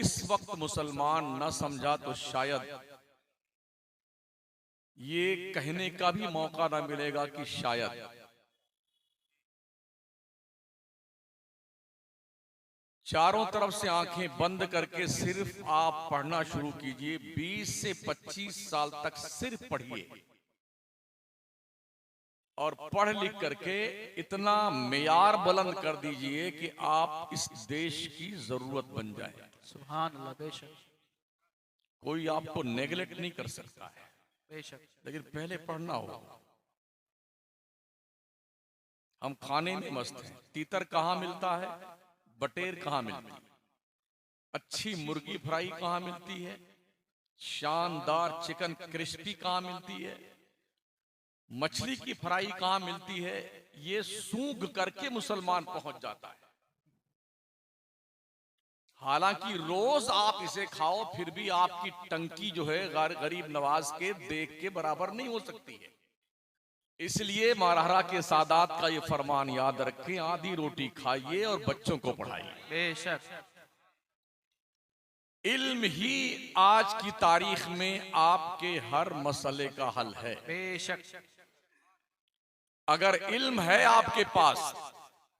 इस वक्त मुसलमान न समझा तो शायद ये कहने का भी मौका ना मिलेगा कि शायद। चारों तरफ से आंखें बंद करके सिर्फ आप पढ़ना शुरू कीजिए। 20 से 25 साल तक सिर्फ पढ़िए और पढ़ लिख करके इतना मेयार बुलंद कर दीजिए कि आप इस देश की जरूरत बन जाए। सुभान अल्लाह। बेशक कोई आपको नेगलेक्ट नहीं कर सकता है, बेशक। लेकिन पहले पढ़ना होगा। हम खाने में मस्त हैं। तीतर कहाँ मिलता है, बटेर कहाँ मिलती है, अच्छी मुर्गी फ्राई कहाँ मिलती है, शानदार चिकन क्रिस्पी कहाँ मिलती है, मछली की फ्राई कहाँ मिलती है, ये सूंघ करके मुसलमान पहुंच जाता है। हालांकि रोज आप इसे खाओ फिर भी आपकी टंकी जो है गरीब नवाज के देख के बराबर नहीं हो सकती है। इसलिए महाराणा के सादात का ये फरमान याद रखें, आधी रोटी खाइए और बच्चों को पढ़ाइए। बेशक। इल्म ही आज की तारीख में आपके हर मसले का हल है। बेशक। अगर इल्म है आपके पास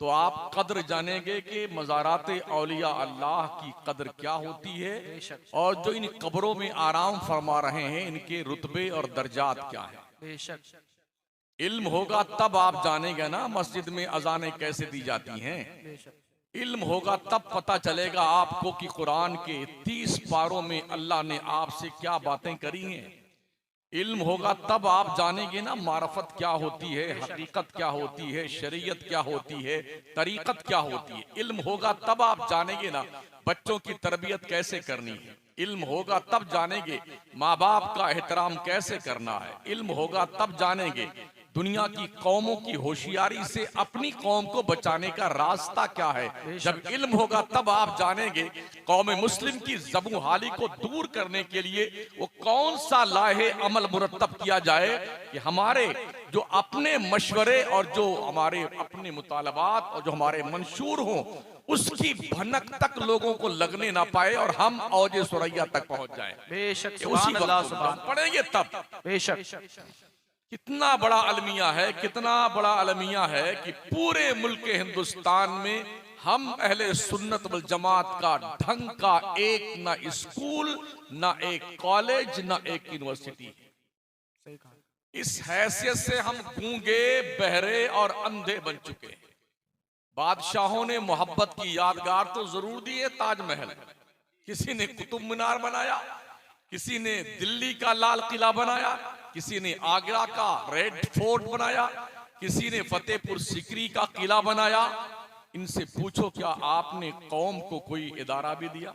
तो आप कद्र जानेंगे कि मज़ारात औलिया अल्लाह की कद्र क्या होती है और जो इन कब्रों में आराम फरमा रहे हैं इनके रुतबे और दर्जात क्या है। बेशक। इल्म होगा तब आप जानेंगे ना मस्जिद में अजानें कैसे दी जाती हैं। इल्म होगा तब पता चलेगा आपको कि कुरान के 30 पारों में अल्लाह ने आपसे क्या बातें करी हैं। इल्म होगा तब आप जानेंगे ना मारफत क्या होती है, हकीकत क्या होती है, शरीयत क्या होती है, तरीकत क्या होती है। इल्म होगा तब आप जानेंगे ना बच्चों की तरबियत कैसे करनी है। इल्म होगा तब जानेंगे माँ बाप का एहतराम कैसे करना है। इल्म होगा तब जानेंगे दुनिया की कौमों की होशियारी से अपनी कौम को बचाने का रास्ता क्या है। जब इल्म होगा तब आप जानेंगे कौम मुस्लिम की ज़बूहाली को दूर करने के लिए वो कौन सा लाहे अमल मुरत्तब किया जाए कि हमारे जो अपने मशवरे और जो हमारे अपने मुतालबात और जो हमारे मंशूर हों उसकी भनक तक लोगों को लगने ना पाए और हम औजे सुरैया तक पहुंच जाएं। बेशक। उसी वक्त पढ़ेंगे तब। बेशक। कितना बड़ा अलमिया है, कितना बड़ा अलमिया है कि पूरे मुल्क हिंदुस्तान में हम अहले सुन्नत वल जमात का ढंग का एक ना स्कूल, ना एक कॉलेज, ना एक यूनिवर्सिटी है। इस हैसियत से हम गूंगे, बहरे और अंधे बन चुके हैं। बादशाहों ने मोहब्बत की यादगार तो जरूर दी है, ताजमहल। किसी ने कुतुब मीनार बनाया, किसी ने दिल्ली का लाल किला बनाया, किसी ने आगरा का रेड फोर्ट बनाया, किसी ने फतेहपुर सिकरी का किला बनाया। इनसे पूछो क्या आपने कौम को कोई इदारा भी दिया?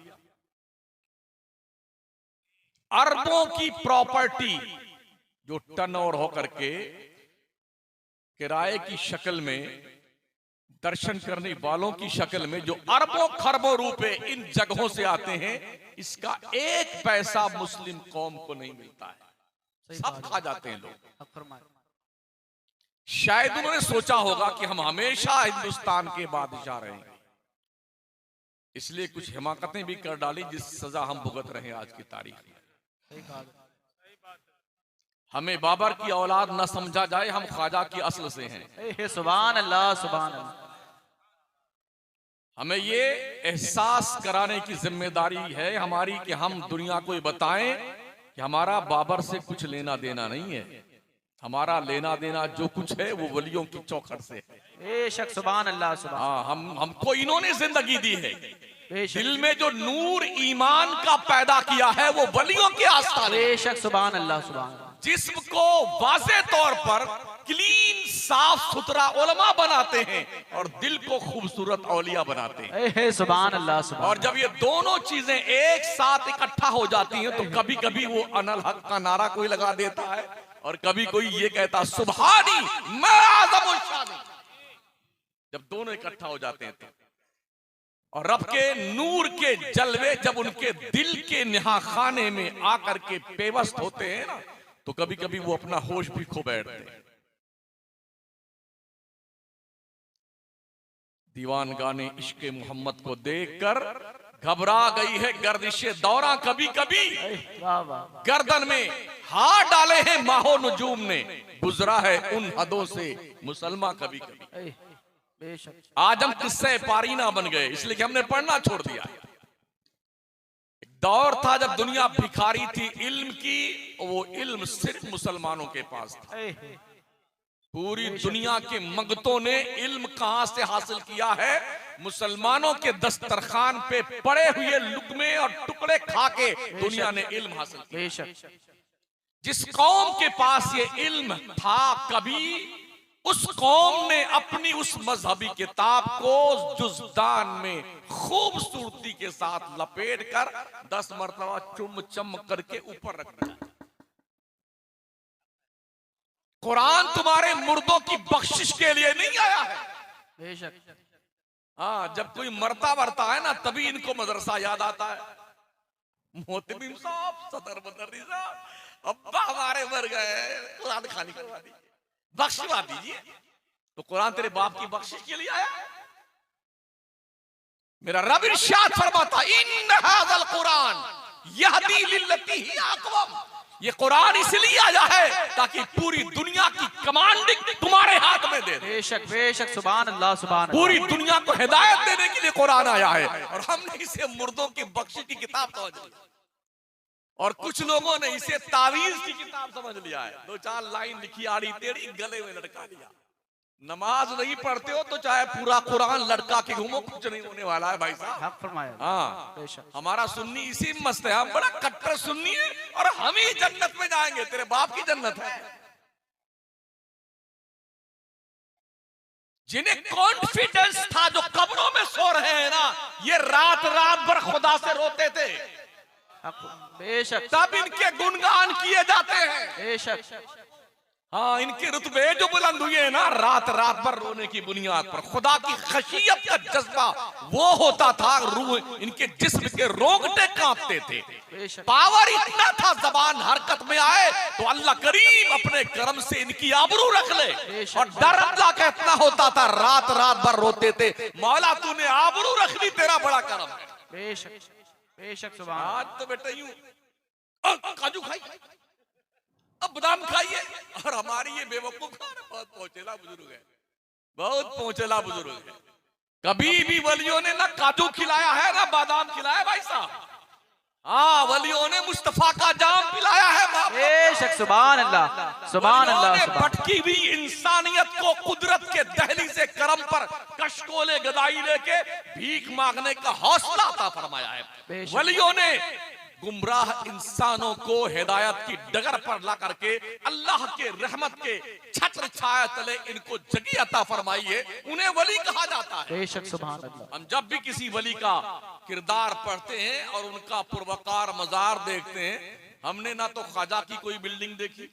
अरबों की प्रॉपर्टी जो टर्न ओवर होकर के किराए की शक्ल में, दर्शन करने वालों की शक्ल में जो अरबों खरबों रुपए इन जगहों से आते हैं, इसका एक पैसा मुस्लिम कौम को नहीं मिलता है। सब खा जाते हैं लोग। शायद उन्होंने सोचा होगा कि हम हमेशा हिंदुस्तान के बादशाह रहेंगे, इसलिए कुछ हिमाकतें भी कर डाली जिस सजा हम भुगत रहे हैं आज की तारीख में। हमें बाबर की औलाद न समझा जाए, हम ख्वाजा की असल से हैं। सुभान अल्लाह। सुभान अल्लाह। हमें ये एहसास कराने की जिम्मेदारी है हमारी कि हम दुनिया को ये बताएं कि हमारा बाबर से कुछ लेना देना नहीं है। हमारा लेना देना जो कुछ है वो वलियों की चौखट से है। बेशक। सुभान अल्लाह। सुभान। हाँ, हमको इन्होंने जिंदगी दी है। दिल में जो नूर ईमान का पैदा किया है वो वलियों के आस्थान। बेशक। सुभान अल्लाह। सुभान। जिस्म को वाज़े तौर पर क्लीन साफ सुथरा उलमा बनाते हैं और दिल को खूबसूरत औलिया बनाते हैं। सुभान अल्लाह। सुभान। और जब ये दोनों चीजें एक साथ इकट्ठा हो जाती हैं तो कभी कभी वो अनल हक का नारा कोई लगा देता है और कभी कोई ये कहता सुभानी मैं आज़म शानी। जब दोनों इकट्ठा हो जाते हैं तो, और रब के नूर के जलवे जब उनके दिल के निहा खाने में आकर के पेवस्त होते हैं ना, तो कभी कभी वो अपना होश भी खो बैठते हैं। दीवान गाने इश्क मोहम्मद को देखकर घबरा गई है गर्दिशे दौरा, कभी कभी वाह वाह। गर्दन में हाथ डाले हैं माहो नजूम ने, गुजरा है उन हदों से मुसलमान कभी कभी। बेशक। आज हम किस्से पारीना बन गए, इसलिए कि हमने पढ़ना छोड़ दिया। एक दौर था जब दुनिया भिखारी थी इल्म की, वो इल्म सिर्फ मुसलमानों के पास था। पूरी दुनिया के मंगतों ने इल्म कहां से हासिल किया है? मुसलमानों के दस्तरखान पे पड़े हुए लुकमे और टुकड़े खा के दुनिया ने इल्म हासिल किया। बेशक। जिस कौम के पास ये इल्म था, कभी उस कौम ने अपनी उस मजहबी किताब को जुज़दान में खूबसूरती के साथ लपेट कर 10 मरतबा चुम चम करके ऊपर रख दिया। कुरान तुम्हारे मुर्दों की बख्शिश के लिए नहीं आया है। बेशक। हाँ, जब कोई मरता वरता है ना, तभी इनको मदरसा याद आता है। मोहतमीम साहब, सदर मदरसी साहब, अब्बा हमारे मर गए, कुरान खानी करवा दीजिए, बख्शवा दीजिए। तो कुरान तेरे बाप की बख्शिश के लिए आया? मेरा रब इरशाद फरमाता, इन हाज़ल कुरान यहदी लिल्लती ही अक़वम। ये कुरान इसलिए आया है ताकि पूरी दुनिया की कमांडिंग तुम्हारे हाथ में दे दे। बेशक बेशक। सुभान अल्लाह सुभान अल्लाह। पूरी दुनिया को हिदायत देने के लिए कुरान आया है, और हमने इसे मुर्दों की बख्शिश की किताब समझ लिया, और कुछ लोगों ने इसे तावीज की किताब समझ लिया है। 2-4 लाइन लिखी, आड़ी टेढ़ी गले में लटका लिया। नमाज नहीं पढ़ते हो तो चाहे पूरा कुरान लटका के घूमो, कुछ नहीं होने वाला है भाई साहब। हक फरमाया। हाँ, बेशक। हमारा सुन्नी इसी में मस्त है, हम बड़ा कट्टर सुन्नी है, और हम ही जन्नत में जाएंगे, तेरे बाप की जन्नत है। जिन्हें कॉन्फिडेंस था, जो कब्रों में सो रहे हैं ना, ये रात रात भर खुदा से रोते थे, बेशक। तब इनके गुणगान किए जाते हैं। बेशक। हाँ, इनके रुतबे जो बुलंद हुए हैं ना, रात रात भर रोने की बुनियाद पर। खुदा की खशियत का जज्बा वो होता था, रूह इनके जिस्म के रोंगटे कांपते थे। पावर इतना था, जबान हरकत में आए तो अल्लाह करीम अपने करम से इनकी आबरू रख ले, और डर अल्लाह का इतना होता था, रात रात भर रोते थे, मौला तूने आबरू रख ली, तेरा बड़ा करम है। बेशक बेशक। सुभान। आज तो बेटा यूं काजू खाई, अब बादाम खाइए, और हमारी ये बेवकूफ बहुत पहुंचेला बुजुर्ग है, बहुत पहुंचेला बुजुर्ग है। कभी भी वलियों ने ना काजू खिलाया है ना बादाम खिलाया भाई साहब। हाँ, वलियों ने मुस्तफा का जाम पिलाया है। बेशक। सुभान अल्लाह सुभान अल्लाह। भटकी हुई इंसानियत को कुदरत के दहली से करम पर कशकोले गदाई लेके भीख मांगने का हौसला अता फरमाया है। वलियों ने गुमराह इंसानों को हिदायत की डगर पर ला करके अल्लाह के रहमत के छत्र छाया तले इनको जगह अता फरमाई है, उन्हें वली कहा जाता है। बेशक। सुभान अल्लाह। हम जब भी किसी वली का किरदार पढ़ते हैं और उनका पुरवकार मजार देखते हैं, हमने ना तो ख्वाजा की कोई बिल्डिंग देखी,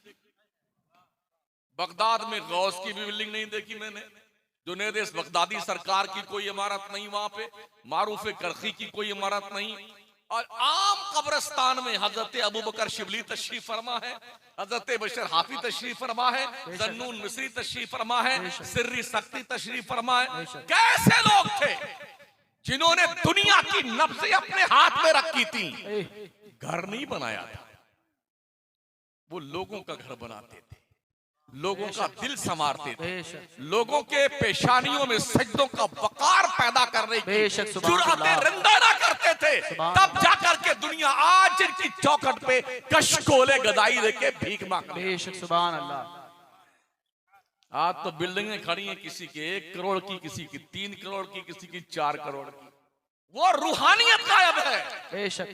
बगदाद में गौस की भी बिल्डिंग नहीं देखी मैंने, जुनैद बगदादी सरकार की कोई इमारत नहीं, वहां पे मारूफ करखी की कोई इमारत नहीं, और आम कब्रिस्तान में हजरत अबू बकर शिबली तशरीफ फरमा है, हजरत बशर हाफी तशरीफ फरमा है, जन्नून मिस्री तशरीफ फरमा है, सिर्री सख्ती तशरीफ फरमा है। कैसे लोग थे जिन्होंने दुनिया की नब्ज़ें अपने हाथ में रखी थी। घर नहीं बनाया था, वो लोगों का घर बनाते थे, लोगों का दिल संवारते थे, लोगों के पेशानियों में सजदों का वकार पैदा करने की जुर्अतें रंदाना करते थे। तब जाकर के दुनिया आज इनकी चौखट पे कशकोले गदाई लेके भीख मांग रही है। सुभान अल्लाह। आज तो बिल्डिंगें खड़ी हैं, किसी की 1 करोड़ की, किसी की 3 करोड़ की, किसी की 4 करोड़ की। वो रूहानियत गायब है। बेशक।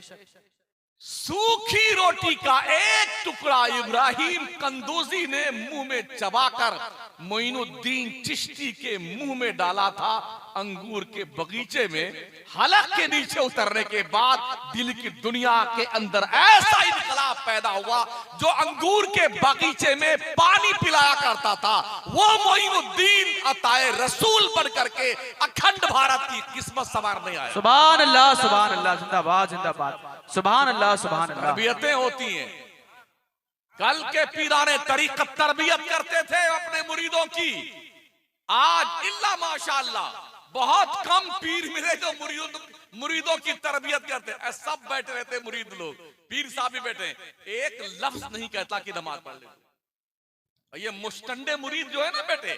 सूखी रोटी का एक टुकड़ा इब्राहिम कंदूजी ने मुंह में चबाकर मोइनुद्दीन चिश्ती के मुंह में डाला था अंगूर के बगीचे में। हलक के नीचे उतरने के बाद दिल की दुनिया के अंदर ऐसा इनकलाब पैदा हुआ, जो अंगूर के बगीचे में पानी पिलाया करता था, वो मोइनुद्दीन अताए रसूल बन करके अखंड भारत की किस्मत संवारने आया। सुभान अल्लाह सुभान अल्लाह। जिंदाबाद जिंदाबाद। सुभान अल्लाह सुभान अल्लाह। तरबियतें होती हैं। कल के पीराने तरीक़त तरबियत करते थे अपने मुरीदों की। आज इल्ला माशाअल्लाह बहुत कम पीर मिले जो मुरीदों की तरबियत करते हैं। सब बैठे रहते हैं मुरीद लोग, पीर साहब भी बैठे हैं, एक लफ्ज नहीं कहता कि नमाज पढ़ ले। ये मुस्टंडे मुरीद जो है ना बेटे,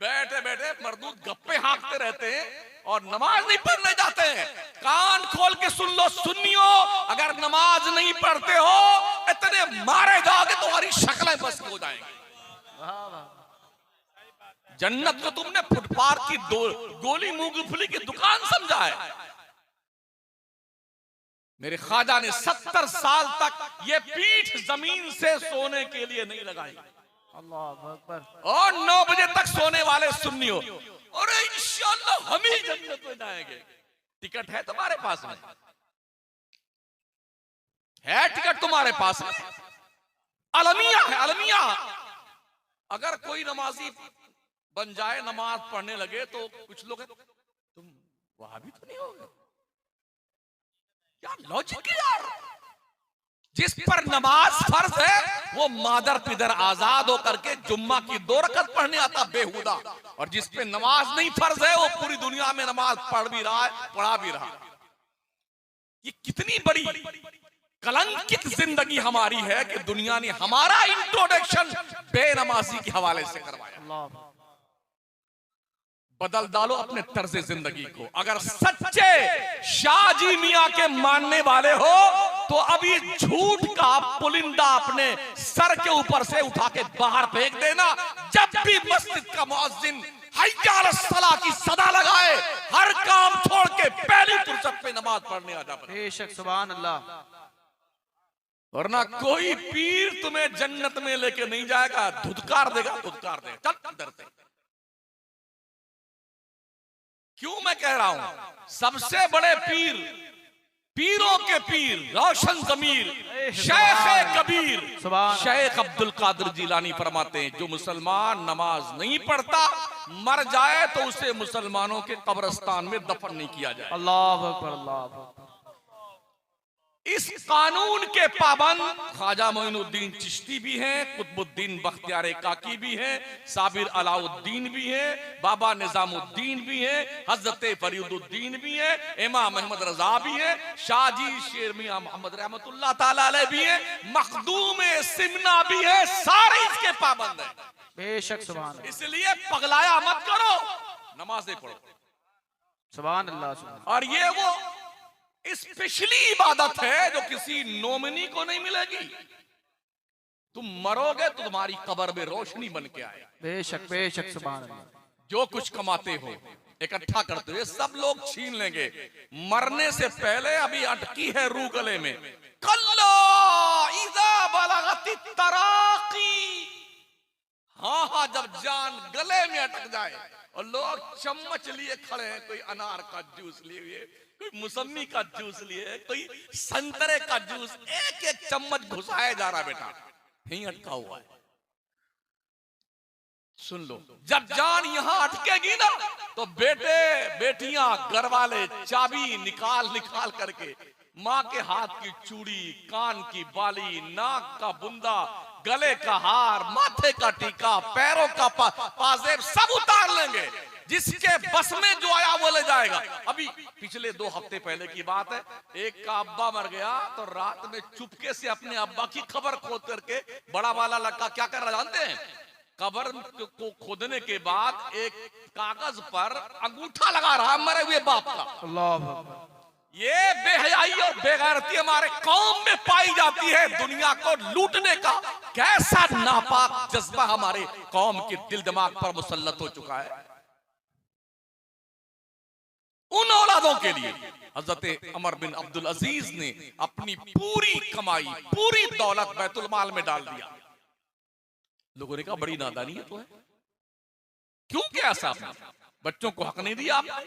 बैठे बैठे मरदूद गप्पे हाँकते रहते हैं और नमाज नहीं पढ़ने जाते हैं। कान खोल के सुन लो सुन्नियों, अगर नमाज नहीं पढ़ते हो इतने मारे जाओगे तुम्हारी शक्लें बस हो जाएंगी। जन्नत को तुमने फुटपाथ की गोली मूंगफली की दुकान समझा है। मेरे ख्वाजा ने 70 साल तक ये पीठ जमीन से सोने के लिए नहीं लगाई। अल्लाह अकबर। और 9 बजे तक सोने वाले सुन्नियों, और इंशाअल्लाह हम ही जन्नत में जाएंगे। टिकट है तुम्हारे पास में? है टिकट तुम्हारे पास में? अलमिया है, अलमिया। अगर कोई नमाजी बन जाए, नमाज पढ़ने लगे, तो कुछ लोग तुम वहां भी तो नहीं होगे। क्या लॉजिक है यार। जिस पर नमाज फर्ज है वो मादर पिदर आजाद होकर के जुम्मा की 2 रकत पढ़ने आता बेहुदा, और जिस पे नमाज नहीं फर्ज है वो पूरी दुनिया में नमाज पढ़ भी रहा है, पढ़ा भी रहा है। ये कितनी बड़ी कलंकित जिंदगी हमारी है कि दुनिया ने हमारा इंट्रोडक्शन बेनमाजी के हवाले से करवाया। बदल डालो अपने तर्ज जिंदगी को। अगर सच्चे शाहजी मियां के मानने वाले हो तो अभी झूठ का पुलिंदा अपने सर के ऊपर से उठा के बाहर फेंक देना। जब भी मस्जिद का मुअज्जिन हय्या अलस सलाह की सदा लगाए, हर काम छोड़ के पहली फुर्सत पे नमाज पढ़ने आ जा। बेशक, सुभान अल्लाह। वरना कोई पीर तुम्हें जन्नत में लेके नहीं जाएगा, धुतकार देगा, धुतकार देगा। चल इधर से। क्यों मैं कह रहा हूं, सबसे बड़े पीर, पीरों के पीर, रोशन जमीर शेख कबीर शेख अब्दुल कादिर जिलानी फरमाते हैं, जो मुसलमान नमाज नहीं पढ़ता मर जाए तो उसे मुसलमानों के कब्रिस्तान में दफन नहीं किया जाए। अल्लाह अकबर, अल्लाह अकबर। इस कानून के पाबंद ख्वाजा मोइनुद्दीन चिश्ती भी हैं, कुतुबुद्दीन बख्तियार काकी भी हैं, साबिर अलाउद्दीन भी हैं, बाबा निजामुद्दीन भी हैं, हजरत फरीदुद्दीन भी हैं, इमाम अहमद रजा भी हैं, शाहजी शेर मियां मोहम्मद रहमतुल्लाह ताला अलैह भी हैं, मखदूम सिमना भी है। सारे इसके पाबंद हैं। बेशक, सुभान अल्लाह। इसलिए पगलाया मत करो, नमाजें पढ़ो। सुभान अल्लाह, सुभान। और ये वो स्पेशली इबादत है जो किसी नोमिनी को नहीं मिलेगी। तुम मरोगे तो तुम्हारी कब्र में रोशनी बन के आए। बेशक, बेशक, सुभान अल्लाह। जो कुछ कमाते हो इकट्ठा करते हो सब लोग छीन लेंगे। मरने से पहले अभी अटकी है रूह गले में। कल्ला इज़ा बलगति तराकी। हाँ हाँ, जब जान गले में अटक जाए और लोग चम्मच लिए खड़े हैं, कोई अनार का जूस लिए, कोई मौसमी का जूस लिए, कोई संतरे का जूस, एक एक चम्मच घुसाया जा रहा बेटा, नहीं अटका हुआ है। सुन लो, जब जान यहां अटकेगी ना तो बेटे बेटियां घर वाले चाबी निकाल निकाल करके माँ के हाथ की चूड़ी, कान की बाली, नाक का बुंदा, गले का हार, माथे का टीका, पैरों का पाजेब सब उतार लेंगे। जिसके बस में जो आया वो ले जाएगा। अभी पिछले 2 हफ्ते पहले की बात है, एक का अब्बा मर गया तो रात में चुपके से अपने अब्बा की खबर खोद करके बड़ा वाला लड़का क्या कर रहा जानते हैं? कब्र को खोदने के बाद एक कागज पर अंगूठा लगा रहा मरे हुए बाप का। अल्लाह। ये बेहयाई और बेगैरती हमारे कौम में पाई जाती है। दुनिया को लूटने का कैसा नापाक जज्बा हमारे कौम के दिल दिमाग पर मुसल्लत हो चुका है। उन औलादों के लिए हजरत अमर बिन अब्दुल अजीज ने अपनी पूरी कमाई, पूरी दौलत बैतुल माल में डाल दिया। लोगों ने कहा बड़ी नादानी है तो है, क्यों क्या ऐसा आपने? बच्चों को हक नहीं दिया आपने?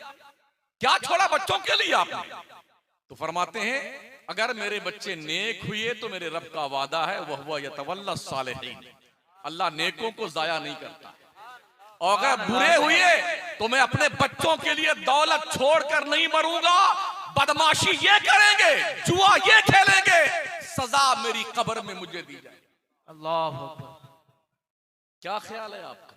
क्या छोड़ा बच्चों के लिए आपने? तो फरमाते हैं अगर मेरे बच्चे नेक हुए तो मेरे रब का वादा है वह हुआ यतवल्ला सालिहीन, अल्लाह नेकों को जाया नहीं करता। और अगर बुरे हुए तो मैं अपने बच्चों के लिए दौलत छोड़कर नहीं मरूंगा। बदमाशी ये करेंगे, जुआ ये खेलेंगे, सजा मेरी कब्र में मुझे दी जाए। अल्लाह। क्या ख्याल है आपका?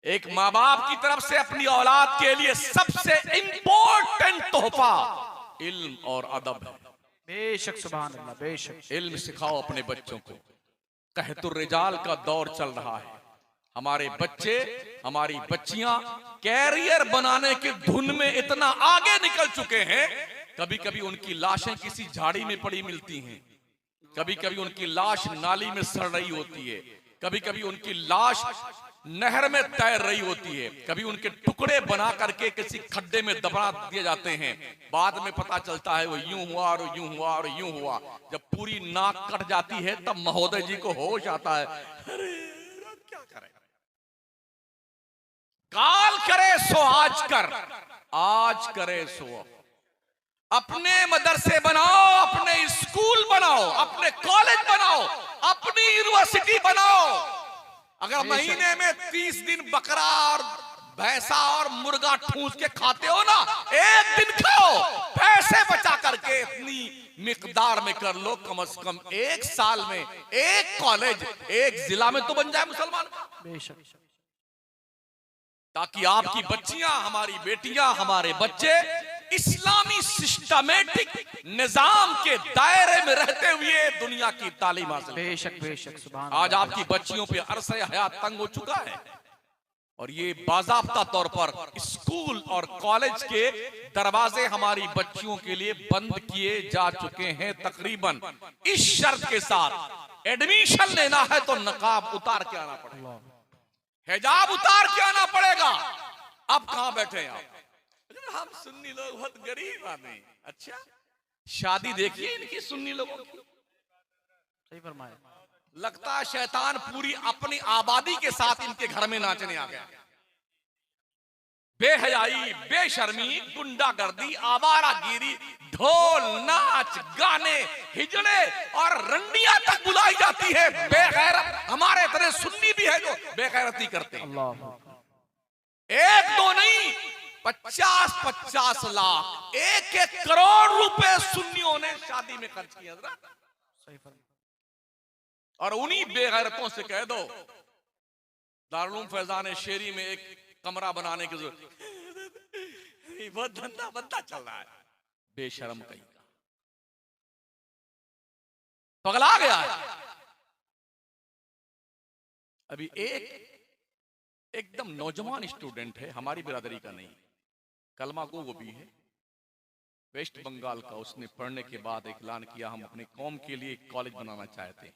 एक माँ बाप की तरफ से अपनी औलाद के लिए सबसे इंपॉर्टेंट तोहफा इल्म और अदब है। बेशक सुभान अल्लाह, बेशक। इल्म सिखाओ अपने बच्चों को। कहतुर रिजाल का दौर चल रहा है। हमारे बच्चे, हमारी बच्चियां कैरियर बनाने की धुन में इतना आगे निकल चुके हैं, कभी कभी उनकी लाशें किसी झाड़ी में पड़ी मिलती हैं, कभी कभी उनकी लाश नाली में सड़ रही होती है, कभी कभी उनकी लाश नहर में तैर रही होती है, कभी उनके टुकड़े बना करके किसी खड्डे में दबा दिए जाते हैं। बाद में पता चलता है वो यूं हुआ और यूं हुआ और यूं हुआ। जब पूरी नाक कट जाती है तब महोदय जी को होश आता है, अरे क्या करें। काल करे सो आज कर, आज करे सो। अपने मदरसे बनाओ, अपने स्कूल बनाओ, अपने कॉलेज बनाओ, अपनी यूनिवर्सिटी बनाओ। अगर महीने में 30 दिन बकरा और भैंसा और मुर्गा ठूस के खाते हो ना, एक दिन खाओ, पैसे बचा करके इतनी मिकदार में कर लो, कम से कम एक साल में एक कॉलेज एक जिला में तो बन जाए मुसलमान, ताकि आपकी बच्चियां, हमारी बेटियां, हमारे बच्चे इस्लामी सिस्टमेटिक निजाम के दायरे में रहते हुए दुनिया की तालीम हासिल। बेशक बेशक सुभान। आज आपकी बच्चियों पे अरसे हयात तंग हो चुका है और ये बाज़ाब्ता तौर पर स्कूल और कॉलेज के दरवाजे हमारी बच्चियों के लिए बंद किए जा चुके हैं, तकरीबन इस शर्त के साथ एडमिशन लेना है तो नकाब उतार के आना पड़ेगा, हिजाब उतार के आना पड़ेगा। अब कहां बैठे हैं आप? हम सुन्नी लोग बहुत गरीब आदमी। अच्छा, शादी देखिए इनकी सुन्नी लोगों की, सही फरमाया। लगता है शैतान पूरी अपनी आबादी के साथ इनके घर में नाचने आ गया। बेहयाई, बेशर्मी, गुंडागर्दी, आवारागिरी, ढोल, नाच, गाने, हिजड़े और रंडियां तक बुलाई जाती है। बेगैरत हमारे इतने सुन्नी भी है जो बेगैरती करते हैं। एक दो नहीं, 50-50 लाख, 1-1 करोड़ रुपए सुन्नियों ने शादी में खर्च किया। सही फरमाया। और उन्हीं बेगैरतों से कह दो दारुल फैजान शेरी में एक कमरा बनाने की जरूरत, बहुत धंधा बनता चल रहा है। बेशरम कहीं का पगला गया है। अभी एकदम नौजवान स्टूडेंट है, हमारी बिरादरी का नहीं, कलमा गो वो भी है, वेस्ट बंगाल का। उसने पढ़ने के बाद ऐलान किया हम अपने कौम के लिए एक कॉलेज बनाना चाहते हैं।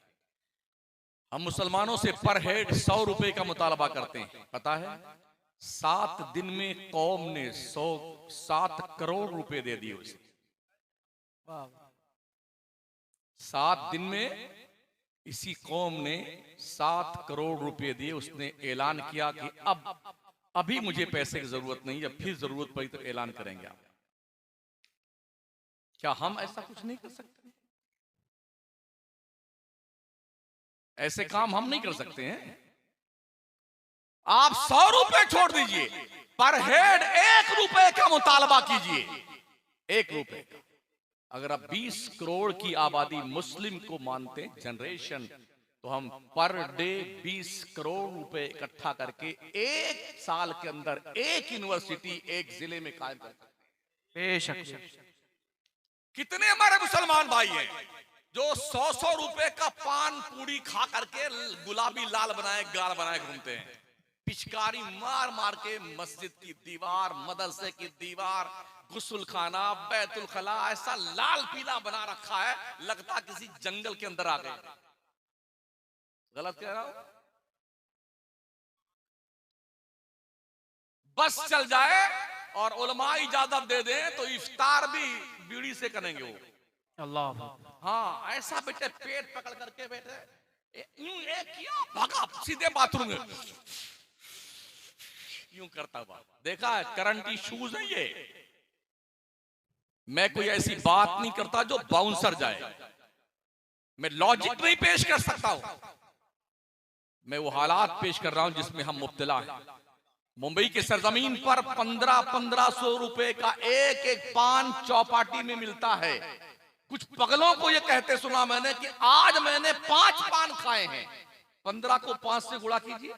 हम मुसलमानों से पर हेड 100 रुपए का मुतालबा करते हैं। पता है 7 दिन में कौम ने 7 करोड़ रुपए दे दिए उसे। 7 दिन में इसी कौम ने 7 करोड़ रुपए दिए। उसने ऐलान किया कि अभी मुझे पैसे की जरूरत नहीं, जब फिर जरूरत पड़ी तो ऐलान करेंगे आप। क्या हम ऐसा कुछ नहीं कर सकते? ऐसे काम हम नहीं कर सकते हैं? आप 100 रुपए छोड़ दीजिए, पर हेड 1 रुपए का मुतालबा कीजिए, 1 रुपए का। अगर आप 20 करोड़ की आबादी मुस्लिम को मानते हैं जनरेशन, तो हम पर डे 20 करोड़ रुपए इकट्ठा करके 1 साल के अंदर एक यूनिवर्सिटी एक जिले में कायम कर सकते हैं। बेशक। कितने हमारे मुसलमान भाई हैं जो 100-100 रुपए का पान पूड़ी खा करके गुलाबी लाल बनाए गाल बनाए घूमते हैं, पिचकारी मार मार के मस्जिद की दीवार, मदरसे की दीवार, गुस्ल खाना, बैतुल खला ऐसा लाल पीला बना रखा है, लगता किसी जंगल के अंदर आ गए। गलत कह रहा हूं? बस चल जाए और उलमा इजाजत दे दें तो इफ्तार भी बीड़ी से करेंगे वो। अल्लाह। हाँ, ऐसा बेटे पेट पकड़ करके बैठे, यूं एक किया भागा सीधे बाथरूम में, यूं करता हुआ देखा है। करंट शूज है ये। मैं कोई ऐसी बात नहीं करता जो बाउंसर जाए, मैं लॉजिक नहीं पेश कर सकता हूं, मैं वो हालात पेश कर रहा हूं जिसमें हम मुब्तला हैं। मुंबई के सरजमीन पर 1500 रुपए का एक पान चौपाटी में मिलता है। कुछ पगलों को ये कहते सुना मैंने कि आज मैंने 5 पान खाए हैं। 15 को 5 से गुणा कीजिए,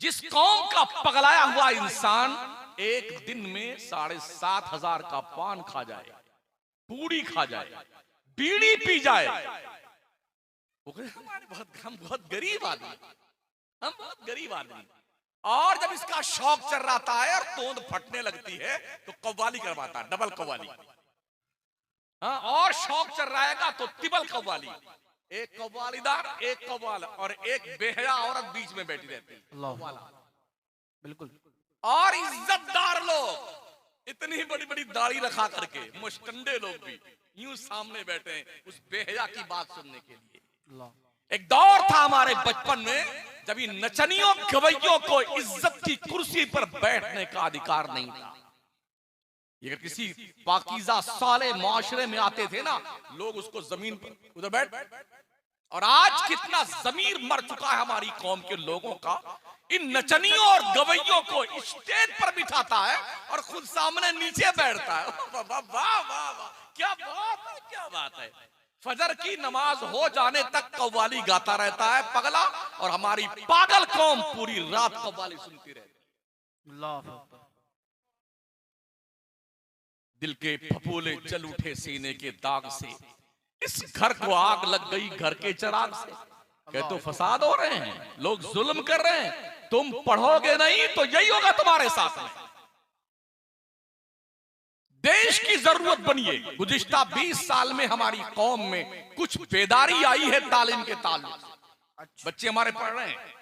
जिस कौम का पगलाया हुआ इंसान एक दिन में 7,500 का पान खा जाए, पूड़ी खा जाए, बीड़ी पी जाए, वो कहते हम बहुत गरीब आदमी, हम बहुत गरीब आदमी। और जब इसका शौक चल रहा है और तोंद फटने लगती है तो कव्वाली करवाता है, डबल कव्वाली। हाँ, और शौक चल रहेगा तो तिबल कव्वाली, एक कव्वालीदार, एक कव्वाल और एक बेहया औरत बीच में बैठी रहती है। बिल्कुल। और इज्जतदार लोग इतनी बड़ी बड़ी दाढ़ी रखा करके, मुस्टंडे लोग भी यूं सामने बैठे हैं उस बेहया की बात सुनने के लिए। एक दौर था हमारे बचपन में जब इन नचनियों गवैयों को इज्जत की कुर्सी पर बैठने का अधिकार नहीं था। अगर किसी पाकीज़ा साले माशरे में आते थे ना, लोग उसको जमीन पर उधर बैठ। और आज कितना जमीर मर चुका है हमारी कौम के लोगों का, इन नचनियों और गवैयों को स्टेज पर बिठाता है और खुद सामने नीचे बैठता है। वाह वाह वाह, क्या बात है, क्या बात है। फजर की नमाज हो जाने तक कव्वाली गाता रहता है पगला, और हमारी पागल कौम पूरी रात कव्वाली सुनती रहती। दिल के फफूले चल उठे सीने के दाग से, इस घर को आग लग गई घर के चिराग से। कह तो फसाद हो रहे हैं, लोग जुल्म कर रहे हैं, तुम पढ़ोगे नहीं तो यही होगा तुम्हारे साथ में। देश की जरूरत बनिए। गुज़िश्ता 20 साल में हमारी कौम में कुछ बेदारी आई है तालीम के ताल्लुक से। बच्चे हमारे पढ़ रहे हैं,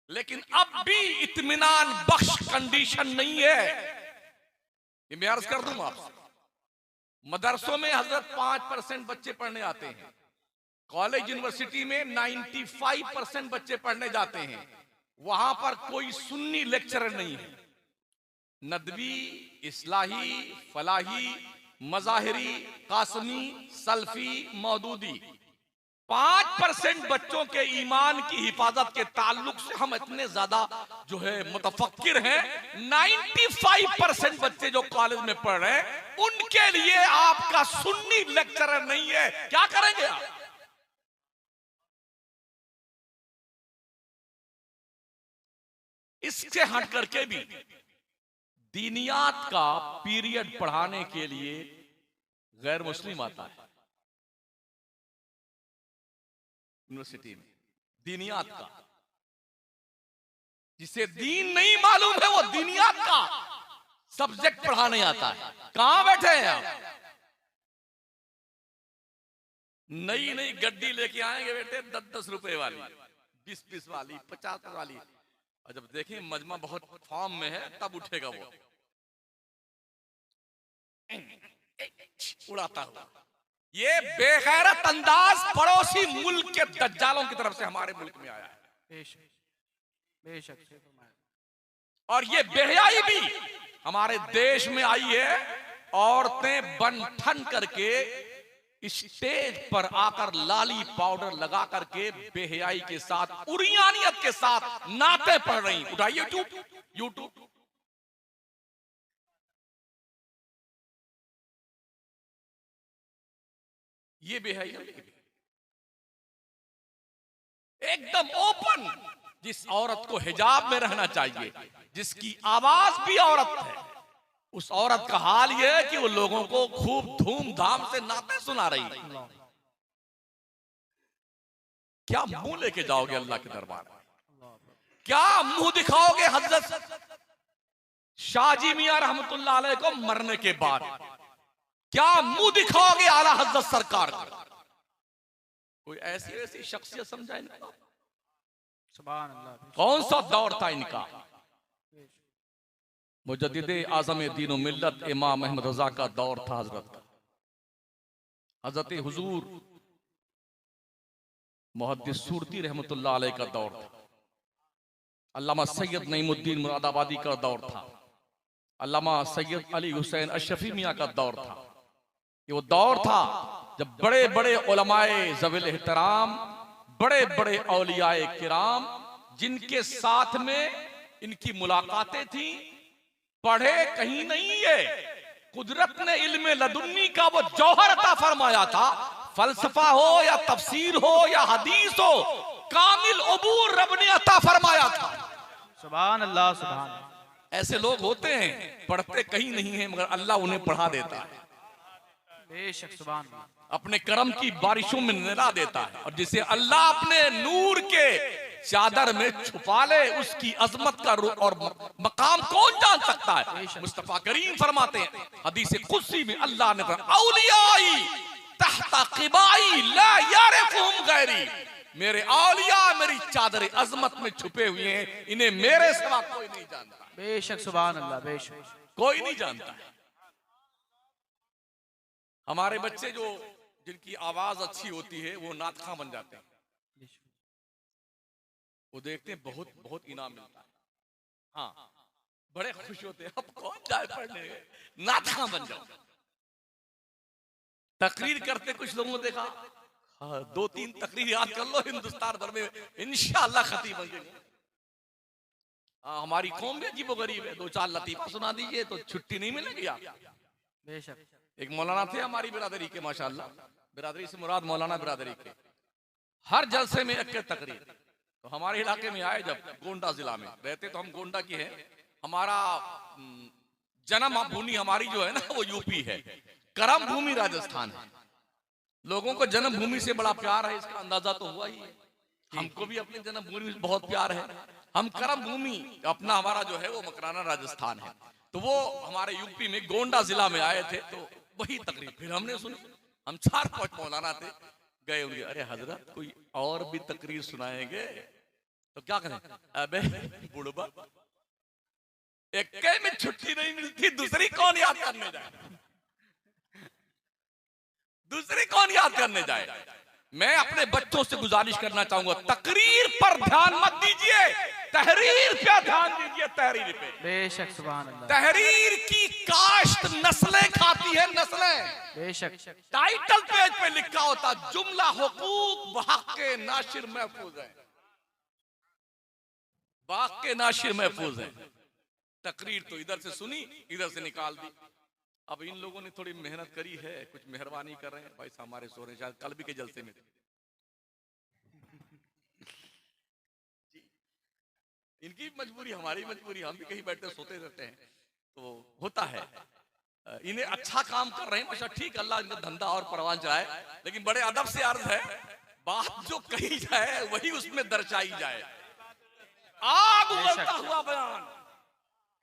लेकिन अब भी इत्मीनान बख्श कंडीशन नहीं है। ये मैं अर्ज कर दूं आपसे, मदरसों में हजरत 5% बच्चे पढ़ने आते हैं, कॉलेज यूनिवर्सिटी में 95% बच्चे पढ़ने जाते हैं। वहां पर कोई सुन्नी लेक्चरर नहीं है। नदवी, इस्लाही, फलाही, मजाहिरी, कासमी, सल्फी, मौदूदी, 5% बच्चों के ईमान की हिफाजत के ताल्लुक से हम इतने ज्यादा जो है मुतफक्किर हैं। 95% बच्चे जो कॉलेज में पढ़ रहे हैं उनके लिए आपका सुन्नी लेक्चरर नहीं है। क्या करेंगे आप? इससे हट करके भी दीनियात का पीरियड पढ़ाने के लिए गैर मुस्लिम आता है यूनिवर्सिटी में, दीनियात का। जिसे दीन नहीं मालूम है वो दीनियात का सब्जेक्ट पढ़ाने आता है। कहां बैठे हैं आप? नई नई गड्डी लेके आएंगे बेटे, 10-10 रुपए वाली, 20-20 वाली, 50 वाली, और जब देखें मजमा बहुत फॉर्म में है तब उठेगा वो उड़ाता हुआ। ये बेगैरत अंदाज पड़ोसी मुल्क के दज्जालों की तरफ से हमारे मुल्क में आया है। बेशक। और ये बेहयाई भी हमारे देश में आई है। औरतें बन ठन करके स्टेज पर आकर लाली पाउडर लगा करके बेहयाई के साथ, उरियानियत के साथ नाते पढ़ रही। उठाइए यूट्यूब। ये बेहयाई एकदम ओपन। जिस औरत को हिजाब में रहना चाहिए, जिसकी आवाज भी औरत है, उस औरत का हाल यह है कि वो लोगों को खूब धूमधाम से नाते सुना रही है। क्या मुंह लेके जाओगे अल्लाह के दरबार में? क्या मुंह दिखाओगे हजरत शाहजी मियां रहमतुल्लाह अलैह को मरने के बाद? क्या मुंह दिखाओगे आला हजरत सरकार को? कोई ऐसी ऐसी शख्सियत समझा इनका? सुभान अल्लाह। कौन सा दौर था इनका? मुजद्दिद आज़म दीन व मिल्लत इमाम अहमद रज़ा का दौर था। हजरत हुजूर मुहद्दिस सूरती रहमतुल्लाह अलैह का दौर था। अल्लामा सैयद नईमुद्दीन मुरादाबादी का दौर था। अल्लामा सैयद अली हुसैन अशरफी मियां का दौर था। ये वो दौर था जब बड़े बड़े उलमाए ज़वील एहतराम, बड़े बड़े औलियाए किराम, जिनके साथ में इनकी मुलाकातें थी, पढ़े कहीं नहीं है, कुदरत ने इल्मे लदुन्नी का वो जौहर अता फरमाया था। फलसफा हो या तफसीर हो या हदीस हो, कामिल अबूर रब ने अता फरमाया था। सुभान अल्लाह सुभान अल्लाह। ऐसे लोग होते हैं, पढ़ते कहीं नहीं है मगर अल्लाह उन्हें पढ़ा देता है, बेशक सुभान अल्लाह। अपने करम की बारिशों में निरा देता है। और जिसे अल्लाह अपने नूर के चादर में छुपा ले, उसकी अजमत का और मकाम कौन जान सकता है। मुस्तफा करीम फरमाते हैं हदीस कुदसी में, अल्लाह ने फरमाया औलियाई तहता क़िबाई ला यारिफुहुम गैरी, मेरे औलिया मेरी चादर अजमत में छुपे हुए हैं, इन्हें मेरे सिवा कोई नहीं जानता। बेशक सुभान अल्लाह, बेशक कोई नहीं जानता है। हमारे बच्चे जो जिनकी आवाज अच्छी होती है वो नातखा बन जाते हैं, वो देखते हैं बहुत बहुत इनाम मिलता है, हाँ बड़े खुश होते हैं, अब कौन जाए पढ़ने, नातखा बन जाओ। तकरीर करते कुछ लोगों ने देखा, हाँ 2-3 तकरीर याद कर लो हिंदुस्तान भर में इंशाअल्लाह खतीब बन जाएंगे। हमारी कौम भी अजीब गरीब है, 2-4 लतीफा सुना दीजिए तो छुट्टी नहीं मिलेगी आप। बेशक। एक मौलाना थे हमारी बिरादरी के, माशाअल्लाह, बिरादरी से मुराद मौलाना बिरादरी के, हर जलसे में एक तकरीर। तो हमारे इलाके में आए, जब गोंडा जिला में रहते, तो हम गोंडा की हैं, हमारा जन्म भूमि हमारी जो है ना वो यूपी है, करम भूमि राजस्थान है। लोगों को जन्मभूमि से बड़ा प्यार है, इसका अंदाजा तो हुआ ही है। हमको भी अपनी जन्मभूमि से बहुत प्यार है। हम करम भूमि अपना हमारा जो है वो मकराना राजस्थान है। तो वो हमारे यूपी में गोंडा जिला में आए थे, तो वही तकरीर फिर हमने सुनी। हम 4-5 मौलाना थे, गए उनके, अरे हजरत कोई और भी तकरीर सुनाएंगे? तो क्या करें, अबे बुढ़बा एक में छुट्टी नहीं मिलती, दूसरी कौन याद करने जाए, दूसरी कौन याद करने जाए। मैं अपने बच्चों से गुजारिश करना चाहूंगा, तकरीर पर ध्यान मत दीजिए, तहरीर पे ध्यान दीजिए। तहरीर पे, बेशक सुभान अल्लाह, तहरीर की काश्त नस्लें खाती है, नस्लें। बेशक। टाइटल पेज पे लिखा होता जुमला हुकूक बहक के नाशिर महफूज है, बाग के नाशिर महफूज है। तकरीर तो इधर से सुनी, इधर से निकाल दी। अब इन लोगों ने थोड़ी मेहनत करी है, कुछ मेहरबानी कर रहे हैं, भाई हमारे सो रहे, शायद कल भी के जलसे में थे। इनकी मजबूरी, हमारी मजबूरी, हम भी कहीं बैठते सोते रहते हैं, तो होता है। इन्हें अच्छा काम कर रहे हैं, अच्छा ठीक, अल्लाह इनका धंधा और परवान चलाए, लेकिन बड़े अदब से अर्ज है, बात जो कही जाए वही उसमें दर्शाई जाए। आग उगलता हुआ बयान,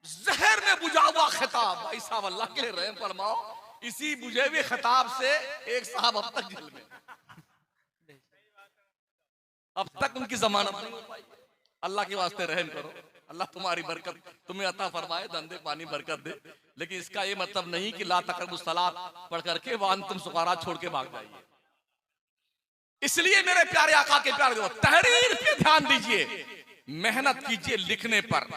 जहर में बुझा हुआ खिताब, भाई साहब अल्लाह के लिए रहम फरमाओ, इसी बुझे हुए खिताब से एक साहब अब तक जेल में, अब तक उनकी जमानत नहीं हो पाई। अल्लाह के वास्ते रहम करो, अल्लाह तुम्हारी बरकत तुम्हें अता फरमाए, धंधे पानी बरकत दे। लेकिन इसका ये मतलब नहीं कि ला तकरबुस सलात पढ़ करके वान तुम सुकारा छोड़ के भाग जाइए। इसलिए मेरे प्यारे आका के प्यारे दोस्त, तहरीर पे ध्यान दीजिए, मेहनत कीजिए लिखने पर।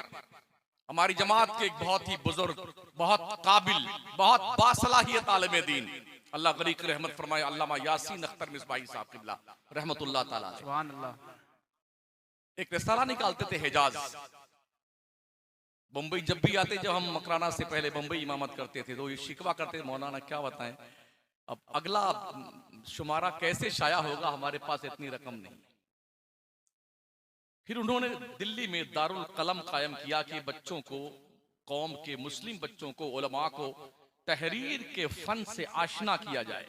हमारी जमात के एक बहुत ही बुजुर्ग, बहुत काबिल, बहुत बासलाहियत आलिम दीन, अल्लाह गरीक रहमत फरमाए, अल्लामा यासीन अख्तर मिसबाही साहब किबला रहमतुल्लाह ताला, सुभान अल्लाह, एक रिसाला निकालते थे हिजाज। बम्बई जब भी आते, जब हम मकराना से पहले बम्बई इमामत करते थे, तो ये शिकवा करते, मौलाना क्या बताएं, अब अगला शुमारा कैसे शाया होगा, हमारे पास इतनी रकम नहीं। फिर उन्होंने दिल्ली में दारुल कलम कायम किया कि बच्चों को, कौम के मुस्लिम बच्चों को, उलमा को तहरीर के फन से आशना किया जाए।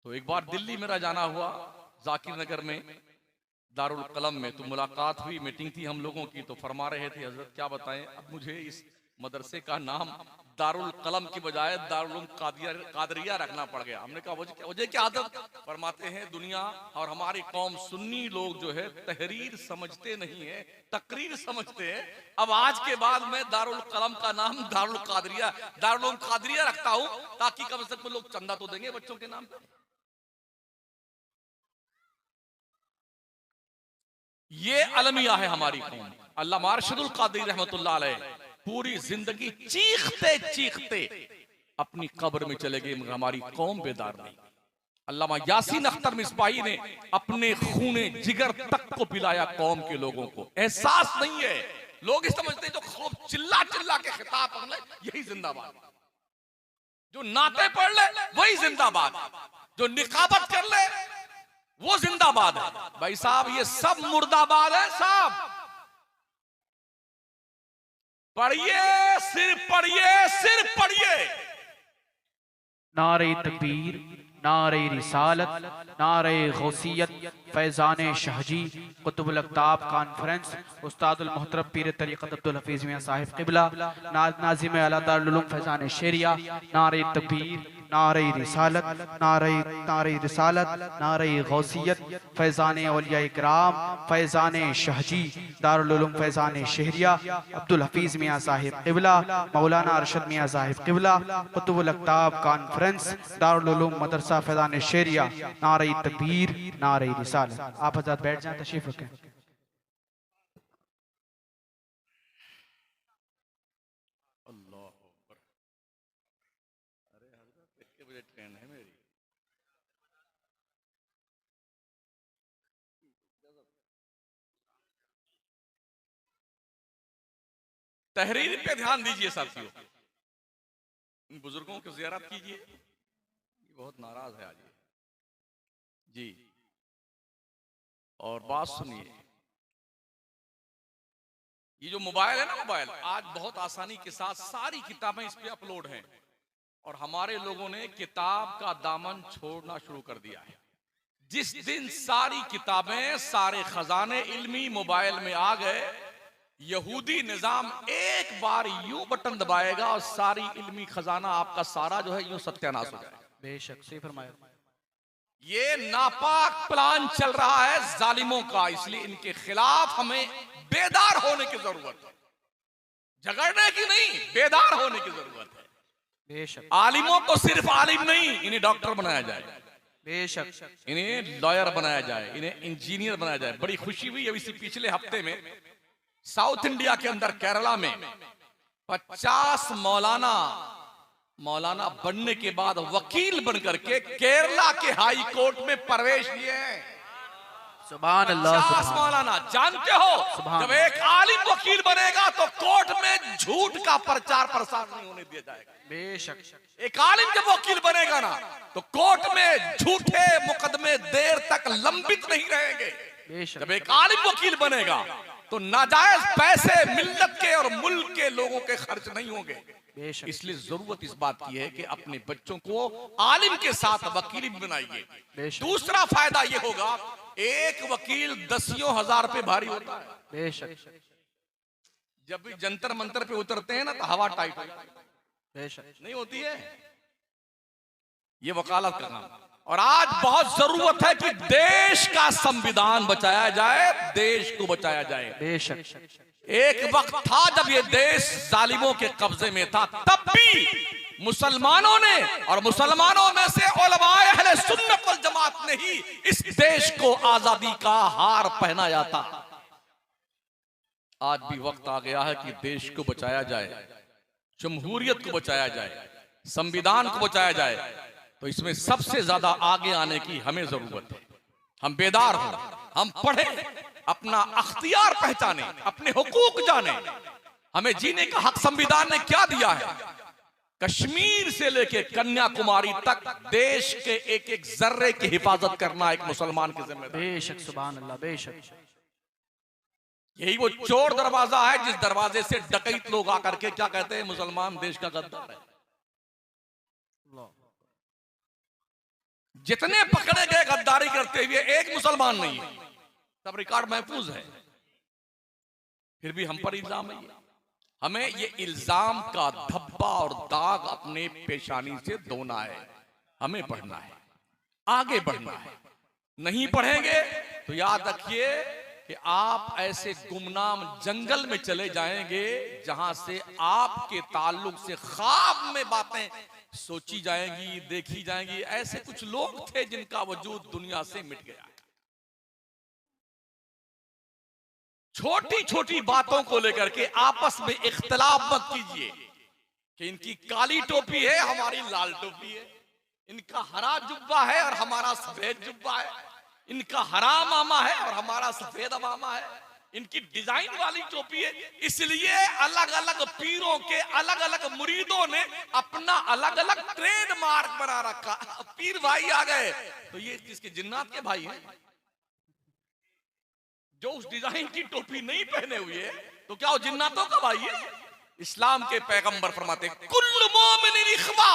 तो एक बार दिल्ली मेरा जाना हुआ, जाकिर नगर में दारुल कलम में, तो मुलाकात हुई, मीटिंग थी हम लोगों की। तो फरमा रहे थे, हजरत क्या बताएं, अब मुझे इस मदरसे का नाम दारुल कलम की बजाय दारुल कादरिया रखना पड़ गया। हमने कहा वजह क्या आदत? फरमाते हैं दुनिया और हमारी कौम सुन्नी लोग जो है तहरीर समझते नहीं है, तकरीर समझते हैं। अब आज के बाद मैं दारुल कलम का नाम दारुल कादरिया रखता हूं, ताकि कम से कम लोग चंदा तो देंगे बच्चों के नाम पे। ये अलमिया है हमारी कौम। अल्लामा अरशदुल कादरी रहमतुल्लाह अलैह पूरी जिंदगी चीखते चीखते अपनी कब्र में चले गए, मगर हमारी कौम बेदार नहीं। अल्लामा यासीन अख्तर मिसबाही ने अपने खूने जिगर तक को पिलाया कौम के लोगों को। एहसास नहीं है, लोग इस समझते हैं जो खूब चिल्ला चिल्ला के खिताब पढ़ ले यही जिंदाबाद, जो नाते पढ़ ले वही जिंदाबाद, जो निकाबत कर ले वो जिंदाबाद है। भाई साहब ये सब मुर्दाबाद है साहब। पढ़िए, सिर्फ पढ़िए, सिर्फ पढ़िए। नारे तकबीर, नारे रिसालत, नारे गौसियत, फैज़ान शाहजी, कुतुबुल अक़ताब कॉन्फ्रेंस, उस्तादुल मोहतरम पीर तरीक़त अब्दुल हफीज़ मियां साहिब क़िबला, नाज़िम आला दारुल उलूम फैज़ान शेरिया, नारे तकबीर, नारे रिसालत, नारे रिसालत, नारे गौसियत, फैज़ान औलिया इकराम, फैज़ान शाहजी, दारुल उलूम फैज़ान शहरिया, अब्दुल हफीज़ मियां साहिब क़िबला, मौलाना अरशद मियां साहिब क़िबला, कुतुबुल अक़ताब कॉन्फ्रेंस, दारुल उलूम मदरसा फैज़ान शेरिया, नारे तकबीर, नारे रिसालत। आप हज़रात बैठ जाएं, तशरीफ रखें। अल्लाह अकबर। अरे हज़रत, कितने बजे ट्रेन है मेरी? तहरीर पे ध्यान दीजिए साथियों, इन बुजुर्गों की ज़ियारत कीजिए। ये बहुत नाराज है आज ये जी। और बात सुनिए, ये जो मोबाइल है ना, मोबाइल आज बहुत आसानी के साथ सारी किताबें इस पे अपलोड हैं, और हमारे लोगों ने किताब का दामन छोड़ना शुरू कर दिया है। जिस दिन सारी किताबें, सारे खजाने इल्मी मोबाइल में आ गए, यहूदी निजाम एक बार यूं बटन दबाएगा और सारी इल्मी खजाना आपका सारा जो है यूं सत्यानाश हो जाएगा। बेशक सही फरमाया। ये नापाक प्लान चल रहा है जालिमों का, इसलिए इनके खिलाफ हमें बेदार होने की जरूरत है। झगड़ने की नहीं, बेदार होने की जरूरत है। बेशक। आलिमों को सिर्फ आलिम नहीं, इन्हें डॉक्टर बनाया जाए, बेशक, इन्हें लॉयर बनाया जाए, इन्हें इंजीनियर बनाया जाए। बड़ी खुशी हुई अभी इसी पिछले हफ्ते में साउथ इंडिया के अंदर केरला में 50 मौलाना बनने के बाद वकील बनकर के केरला के हाई कोर्ट में प्रवेश लिए हैं। सुभान अल्लाह। 50 मौलाना। जानते हो, जब एक आलिम वकील बनेगा तो कोर्ट में झूठ का प्रचार प्रसार नहीं होने दिया जाएगा। बेशक। एक आलिम जब वकील बनेगा ना, तो कोर्ट में झूठे मुकदमे देर तक लंबित नहीं रहेंगे। बेशक। जब एक आलिम वकील बनेगा तो नाजायज पैसे मिल्लत के और मुल्क के लोगों के खर्च नहीं होंगे। इसलिए जरूरत इस बात की है कि अपने बच्चों को आलिम के साथ वकील भी बनाइए। दूसरा फायदा ये होगा, एक वकील 10 हजार रुपए भारी होता है। बेशक। जब भी जंतर मंतर पे उतरते हैं ना, तो हवा टाइट होती है। बेशक नहीं होती है ये वकालत का काम। और आज बहुत जरूरत है कि देश का संविधान बचाया जाए, देश को बचाया जाए। बेशक। एक वक्त था जब ये देश जालिमों के कब्जे में था, तब भी मुसलमानों ने और मुसलमानों में से उलमाए अहले सुन्नत वल जमात ने ही इस देश को आजादी का हार पहनाया था। आज भी वक्त आ गया है कि देश को बचाया जाए, जमहूरियत को बचाया जाए, संविधान को बचाया जाए। तो इसमें सबसे ज्यादा आगे आने की हमें जरूरत है। हम बेदार हों, हम पढ़ें, अपना अख्तियार पहचाने, अपने हुकूक जाने। हमें जीने का हक संविधान ने क्या दिया है? कश्मीर से लेके कन्याकुमारी तक देश के एक एक जर्रे की हिफाजत करना एक मुसलमान की जिम्मेदारी। बेशक। सुभान अल्लाह। बेशक। यही वो चोर दरवाजा है जिस दरवाजे से डकैत लोग आकर के क्या कहते हैं, मुसलमान देश का गद्दार है। जितने पकड़े गए गद्दारी करते हुए एक मुसलमान नहीं है, सब रिकॉर्ड महफूज है। फिर भी हम पर इल्जाम है। हमें ये इल्जाम का धब्बा और दाग अपने पेशानी से धोना है। हमें पढ़ना है, आगे बढ़ना है। नहीं पढ़ेंगे तो याद रखिए कि आप ऐसे गुमनाम जंगल में चले जाएंगे जहां से आपके ताल्लुक से ख्वाब में बातें सोची जाएंगी, देखी जाएंगी। ऐसे कुछ लोग थे जिनका वजूद दुनिया से मिट गया। छोटी छोटी बातों को लेकर के आपस में इख्तिलाफ मत कीजिए कि इनकी काली टोपी है, हमारी लाल टोपी है, इनका हरा जुब्बा है और हमारा सफेद जुब्बा है, इनका हरा अमामा है और हमारा सफेद अमामा है, इनकी डिजाइन वाली टोपी है। इसलिए अलग अलग पीरों के अलग अलग मुरीदों ने अपना अलग अलग ट्रेडमार्क बना रखा। पीर भाई आ गए तो ये किसके? जिन्नात के भाई हैं। जो उस डिजाइन की टोपी नहीं पहने हुए तो क्या वो जिन्नातों का भाई है? इस्लाम के पैगंबर फरमाते कुल्लु मोमिनिन इख्वा,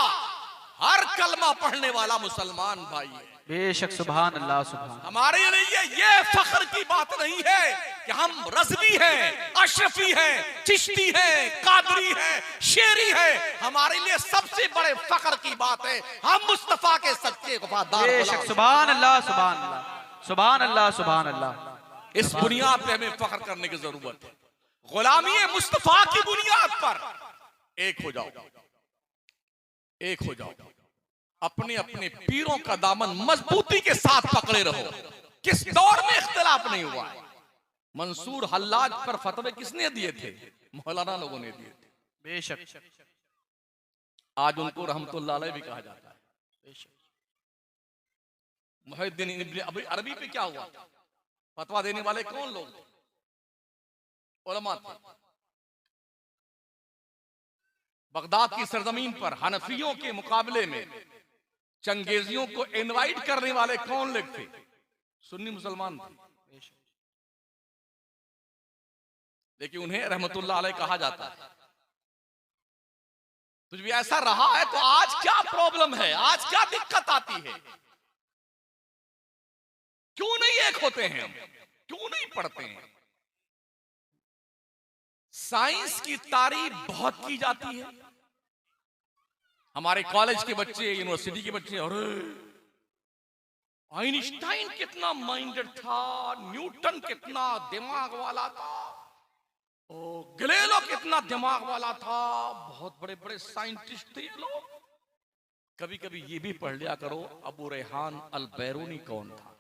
हर कलमा पढ़ने वाला मुसलमान भाई है। बेशक, सुभान अल्लाह, सुभान। हमारे लिए ये फख्र की बात नहीं है कि हम रज़वी हैं, अशरफी हैं, चिश्ती हैं, कादरी हैं, शेरी हैं। हमारे लिए सबसे बड़े फख्र की बात है हम मुस्तफा के सच्चे वफादार। बेशक, सुभान अल्लाह, सुभान अल्लाह, सुभान अल्लाह, सुभान अल्लाह। इस बुनियाद पे हमें फख्र करने की जरूरत है। गुलामी मुस्तफा की बुनियाद पर एक हो जाओ, एक हो जाओ, अपने अपने पीरों का दामन मजबूती के साथ पकड़े रहो। किस दौर में इख्तिलाफ नहीं हुआ है। मंसूर हल्लाज पर फतवे किसने दिए थे? मौलाना लोगों ने दिए थे। बेशक, आज उनको रहमतुल्लाह अलैह भी कहा जाता है। मुहिद्दीन इब्न अरबी पे क्या हुआ? फतवा देने वाले कौन लोग थे? उलमा थे। बगदाद की सरजमीन पर हनफियों के मुकाबले में चंगेजियों को इनवाइट करने वाले कौन लोग थे? सुन्नी मुसलमान थे। लेकिन उन्हें रहमतुल्लाह अलैह कहा जाता है। कुछ भी ऐसा रहा है तो आज क्या प्रॉब्लम है, आज क्या दिक्कत आती है? क्यों नहीं एक होते हैं हम? क्यों नहीं पढ़ते हैं? साइंस की तारीफ बहुत की जाती है। हमारे कॉलेज के बच्चे, यूनिवर्सिटी के बच्चे, अरे आइंस्टाइन कितना माइंडेड था, न्यूटन कितना दिमाग वाला था, गैलीलियो कितना दिमाग वाला था, बहुत बड़े बड़े साइंटिस्ट थे ये लोग। कभी कभी ये भी पढ़ लिया करो अबू रेहान अल बैरूनी कौन था।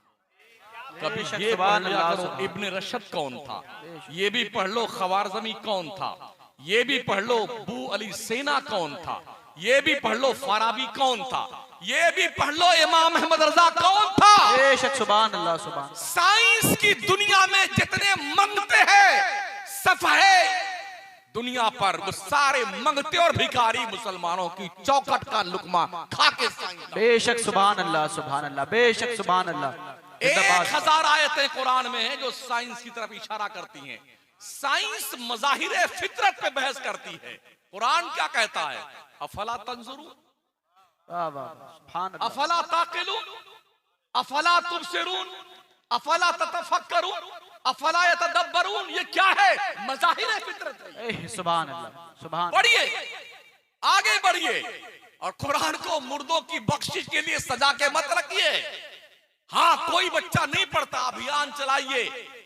कभी ये पढ़ लिया करो इब्न रशद कौन था। ये भी पढ़ लो खवारज़मी कौन था। ये भी पढ़ लो बू अली सेना कौन था। ये भी पढ़ लो फाराबी कौन था। ये भी पढ़ लो इमाम अहमद रजा कौन था। बेशक, सुभान अल्लाह, सुभान। साइंस की दुनिया में जितने मंगते हैं सफहे दुनिया पर, वो सारे मंगते और भिखारी मुसलमानों की चौखट का लुकमा खा के साइंस। बेशक, सुभान अल्लाह, सुभान अल्लाह, बेशक, सुभान अल्लाह। 1000 आयतें कुरान में हैं जो साइंस की तरफ इशारा करती हैं। साइंस मज़ाहिर फितरत पे बहस करती है। कुरान क्या कहता है? अफला तंजुरून, अफला ताकिलून, अफला तुबसिरून, अफला ततफक्करून, अफला यतदब्बरून। ये क्या है? मज़ाहिर फितरत है। सुभान अल्लाह, सुभान। बढ़िए, आगे बढ़िए और कुरान को मुर्दों की बख्शिश के लिए सजा के मत रखिए। हाँ, कोई बच्चा नहीं पढ़ता, अभियान चलाइए।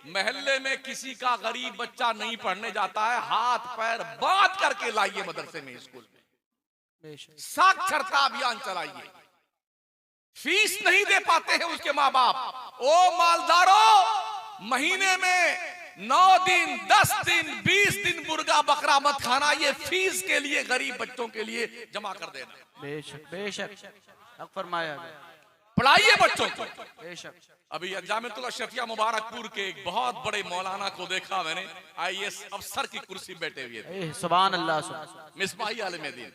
महल्ले में किसी का गरीब बच्चा नहीं पढ़ने जाता है, हाथ पैर बांध करके लाइए मदरसे में, स्कूल में, साक्षरता अभियान चलाइए। फीस नहीं दे पाते हैं उसके माँ बाप। ओ मालदारों, महीने में 9 दिन, 10 दिन, 20 दिन मुर्गा बकरा मत खाना। ये फीस के लिए, गरीब बच्चों के लिए जमा कर देना। बेशक, बेशक, हक फरमाया। पढ़ाइए बच्चों को। बेशक। अभी जामिअतुल अशरफिया मुबारकपुर के एक बहुत बड़े मौलाना को देखा मैंने, IAS अफसर की कुर्सी बैठे हुए थे। सुभान अल्लाह, सुभान। मिसबाही आलिम दीन।